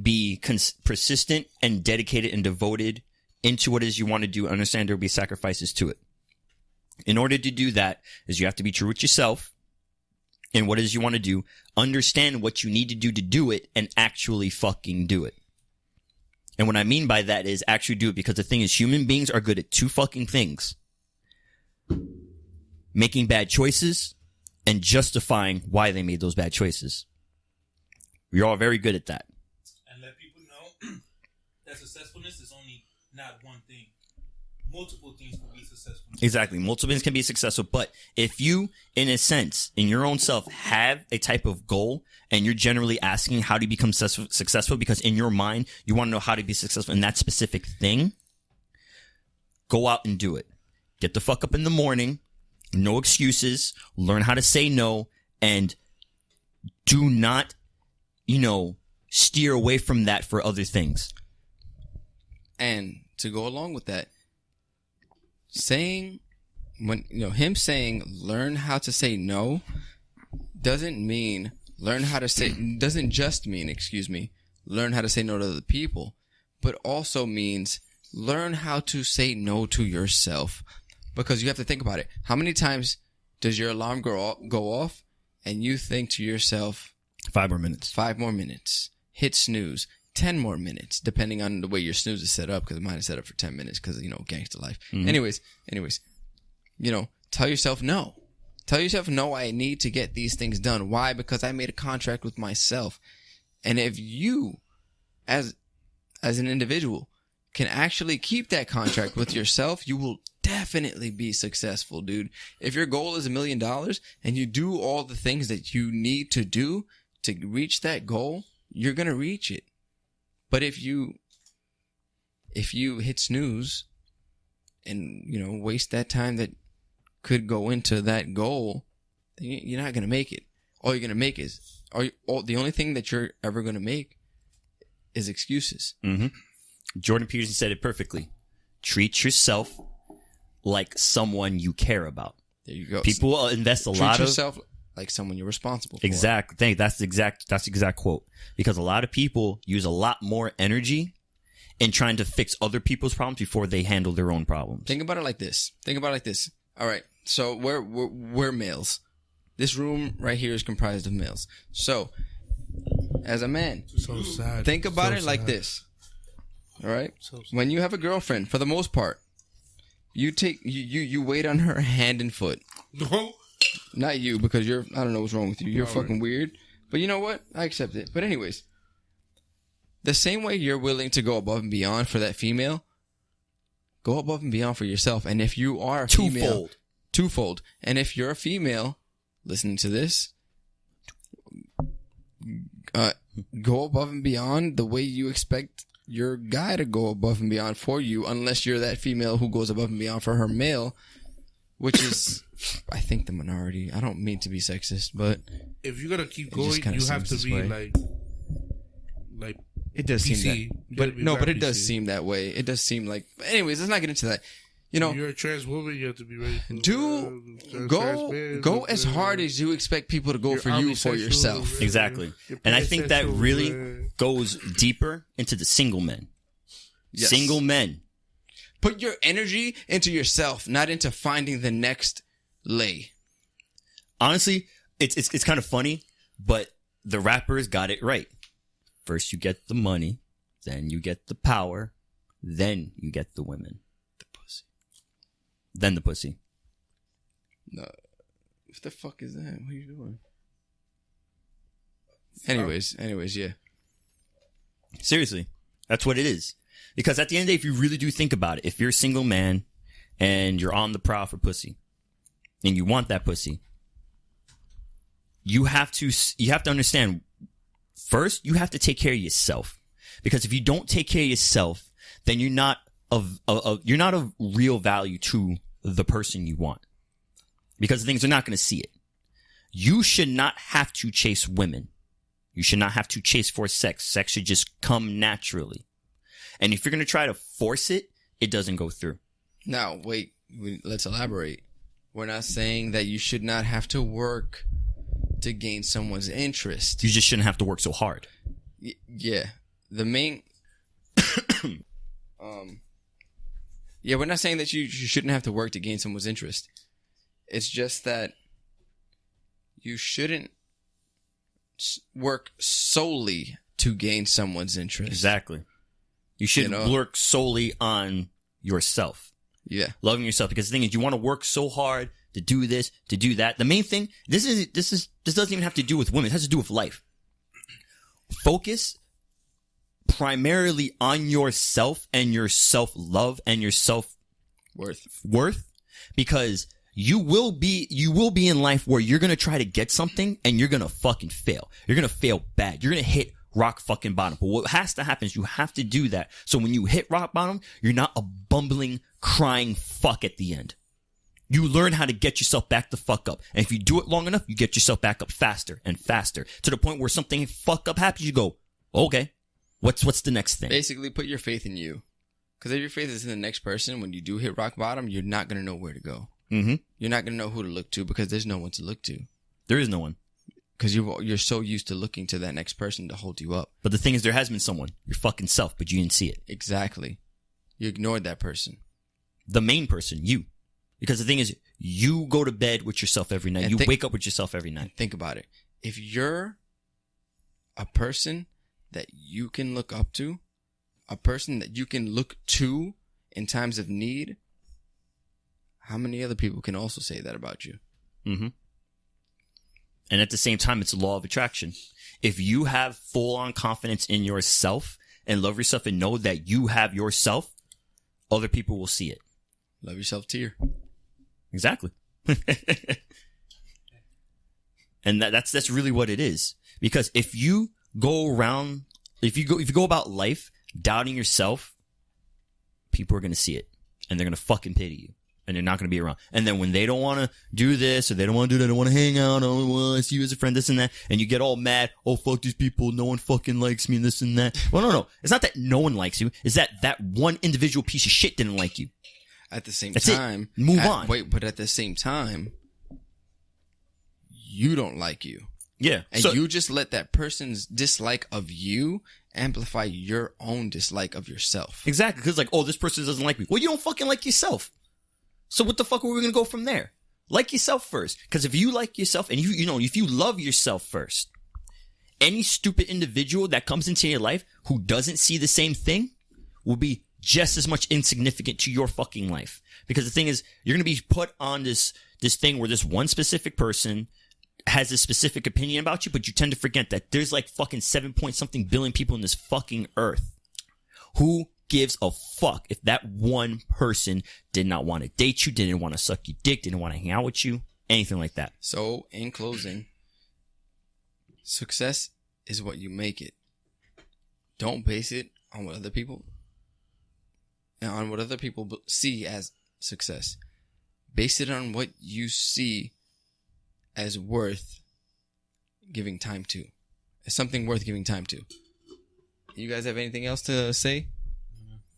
[SPEAKER 1] be persistent and dedicated and devoted into what it is you want to do. Understand there will be sacrifices to it. In order to do that, is you have to be true with yourself and what it is you want to do. Understand what you need to do it, and actually fucking do it. And what I mean by that is actually do it, because the thing is, human beings are good at 2 fucking things: making bad choices and justifying why they made those bad choices. We're all very good at that.
[SPEAKER 5] And let people know that successfulness is only not one thing. Multiple things can be successful.
[SPEAKER 1] Exactly. Multiple things can be successful. But if you, in a sense, in your own self, have a type of goal, and you're generally asking how to become successful because in your mind, you want to know how to be successful in that specific thing, go out and do it. Get the fuck up in the morning. No excuses. Learn how to say no. And do not, steer away from that for other things.
[SPEAKER 3] And to go along with that, him saying learn how to say no doesn't just mean learn how to say no to other people, but also means learn how to say no to yourself. Because you have to think about it. How many times does your alarm go off and you think to yourself,
[SPEAKER 1] 5 more minutes.
[SPEAKER 3] 5 more minutes. Hit snooze. 10 more minutes, depending on the way your snooze is set up, because mine is set up for 10 minutes because, gangster life. Mm-hmm. Anyways, tell yourself no. Tell yourself no, I need to get these things done. Why? Because I made a contract with myself. And if you, as an individual, can actually keep that contract with yourself, you will definitely be successful, dude. If your goal is $1 million and you do all the things that you need to do to reach that goal, you're going to reach it. But if you hit snooze and, waste that time that could go into that goal, then you're not going to make it. All you're going to make is, the only thing that you're ever going to make is excuses.
[SPEAKER 1] Mm-hmm. Jordan Peterson said it perfectly. Treat yourself like someone you care about.
[SPEAKER 3] There you go.
[SPEAKER 1] People will invest a lot of...
[SPEAKER 3] Treat yourself like someone you're responsible for.
[SPEAKER 1] Exactly. That's the exact quote. Because a lot of people use a lot more energy in trying to fix other people's problems before they handle their own problems.
[SPEAKER 3] Think about it like this. All right. So we're males. This room right here is comprised of males. So, as a man,
[SPEAKER 4] so sad.
[SPEAKER 3] Think about it like this. All right. When you have a girlfriend, for the most part, you wait on her hand and foot.
[SPEAKER 4] No.
[SPEAKER 3] Not you, because I don't know what's wrong with you. You're fucking weird. But you know what? I accept it. But anyways, the same way you're willing to go above and beyond for that female, go above and beyond for yourself. And if you are a female, twofold. And if you're a female listening to this, go above and beyond the way you expect your guy to go above and beyond for you, unless you're that female who goes above and beyond for her male, which is, I think, the minority. I don't mean to be sexist, but
[SPEAKER 4] if you're gonna keep going, you have to be like
[SPEAKER 3] it does
[SPEAKER 4] PC.
[SPEAKER 3] seem that, but it does seem that way. It does seem like. Anyways, let's not get into that.
[SPEAKER 4] You're a trans woman. You have to be ready.
[SPEAKER 3] Go as hard as you expect people to go for you for yourself.
[SPEAKER 1] Exactly, and I think that really goes deeper into the single men. Yes. Single men.
[SPEAKER 3] Put your energy into yourself, not into finding the next lay.
[SPEAKER 1] Honestly, it's kind of funny, but the rappers got it right. First you get the money, then you get the power, then you get the women. Then the pussy.
[SPEAKER 3] No. What the fuck is that? What are you doing? Anyways, yeah.
[SPEAKER 1] Seriously. That's what it is. Because at the end of the day, if you really do think about it, if you're a single man and you're on the prowl for pussy and you want that pussy, you have to understand, first, you have to take care of yourself. Because if you don't take care of yourself, then you're not of real value to the person you want, because the things are not going to see it. You should not have to chase women. You should not have to chase for sex. Sex should just come naturally. And if you're going to try to force it, it doesn't go through.
[SPEAKER 3] Now, wait, let's elaborate. We're not saying that you should not have to work to gain someone's interest.
[SPEAKER 1] You just shouldn't have to work so hard.
[SPEAKER 3] Yeah. The main... Yeah, we're not saying that you shouldn't have to work to gain someone's interest. It's just that you shouldn't work solely to gain someone's interest.
[SPEAKER 1] Exactly. You shouldn't work solely on yourself.
[SPEAKER 3] Yeah.
[SPEAKER 1] Loving yourself. Because the thing is, you want to work so hard to do this, to do that. The main thing, this doesn't even have to do with women. It has to do with life. Focus primarily on yourself and your self-love and your self-worth, because you will be in life where you're going to try to get something and you're going to fucking fail. You're going to fail bad. You're going to hit rock fucking bottom. But what has to happen is you have to do that. So when you hit rock bottom, you're not a bumbling, crying fuck at the end. You learn how to get yourself back the fuck up. And if you do it long enough, you get yourself back up faster and faster to the point where something fuck up happens. You go, okay, what's the next thing?
[SPEAKER 3] Basically, put your faith in you. Because if your faith is in the next person, when you do hit rock bottom, you're not going to know where to go.
[SPEAKER 1] Mm-hmm.
[SPEAKER 3] You're not going to know who to look to because there's no one to look to.
[SPEAKER 1] There is no one.
[SPEAKER 3] Because you're so used to looking to that next person to hold you up.
[SPEAKER 1] But the thing is, there has been someone. Your fucking self, but you didn't see it.
[SPEAKER 3] Exactly. You ignored that person.
[SPEAKER 1] The main person, you. Because the thing is, you go to bed with yourself every night. You wake up with yourself every night.
[SPEAKER 3] Think about it. If you're a person that you can look up to, a person that you can look to in times of need, how many other people can also say that about you?
[SPEAKER 1] Mm-hmm. And at the same time, it's a law of attraction. If you have full-on confidence in yourself and love yourself and know that you have yourself, other people will see it.
[SPEAKER 3] Love yourself tier.
[SPEAKER 1] Exactly. And that's really what it is. Because if you go around, if you go about life doubting yourself, people are going to see it and they're going to fucking pity you and they're not going to be around. And then when they don't want to do this or they don't want to do that, they don't want to hang out, I don't want to see you as a friend, this and that, and you get all mad, oh fuck these people, no one fucking likes me and this and that. Well, no. It's not that no one likes you. It's that one individual piece of shit didn't like you.
[SPEAKER 3] At the same
[SPEAKER 1] That's
[SPEAKER 3] time,
[SPEAKER 1] it. Move on.
[SPEAKER 3] Wait, but at the same time, you don't like you.
[SPEAKER 1] Yeah.
[SPEAKER 3] And you just let that person's dislike of you amplify your own dislike of yourself.
[SPEAKER 1] Exactly. Because like, oh, this person doesn't like me. Well, you don't fucking like yourself. So what the fuck are we going to go from there? Like yourself first. Because if you like yourself and if you love yourself first, any stupid individual that comes into your life who doesn't see the same thing will be just as much insignificant to your fucking life. Because the thing is, you're going to be put on this thing where this one specific person has a specific opinion about you, but you tend to forget that there's like fucking 7-point-something billion people in this fucking earth. Who gives a fuck if that one person did not want to date you, didn't want to suck your dick, didn't want to hang out with you, anything like that?
[SPEAKER 3] So, in closing, success is what you make it. Don't base it on what other people see as success. Base it on what you see as worth giving time to. As something worth giving time to. You guys have anything else to say?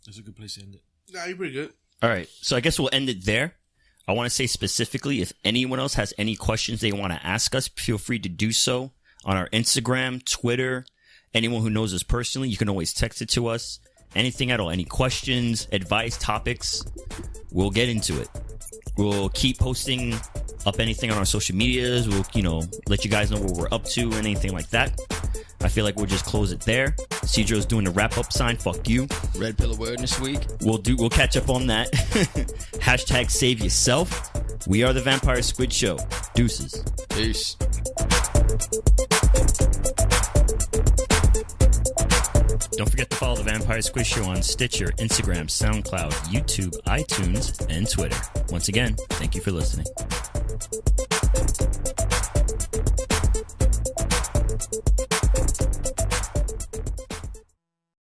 [SPEAKER 2] That's a good place to end it.
[SPEAKER 4] Nah, you're pretty good.
[SPEAKER 1] All right. So I guess we'll end it there. I want to say specifically, if anyone else has any questions they want to ask us, feel free to do so on our Instagram, Twitter. Anyone who knows us personally, you can always text it to us. Anything at all. Any questions, advice, topics, we'll get into it. We'll keep posting up anything on our social medias. We'll, let you guys know what we're up to, anything like that. I feel like we'll just close it there. Cedro's doing the wrap-up sign. Fuck you.
[SPEAKER 3] Red Pill Awareness Week.
[SPEAKER 1] We'll catch up on that. Hashtag save yourself. We are the Vampire Squid Show. Deuces.
[SPEAKER 3] Peace.
[SPEAKER 1] Don't forget to follow the Vampire Squid Show on Stitcher, Instagram, SoundCloud, YouTube, iTunes, and Twitter. Once again, thank you for listening.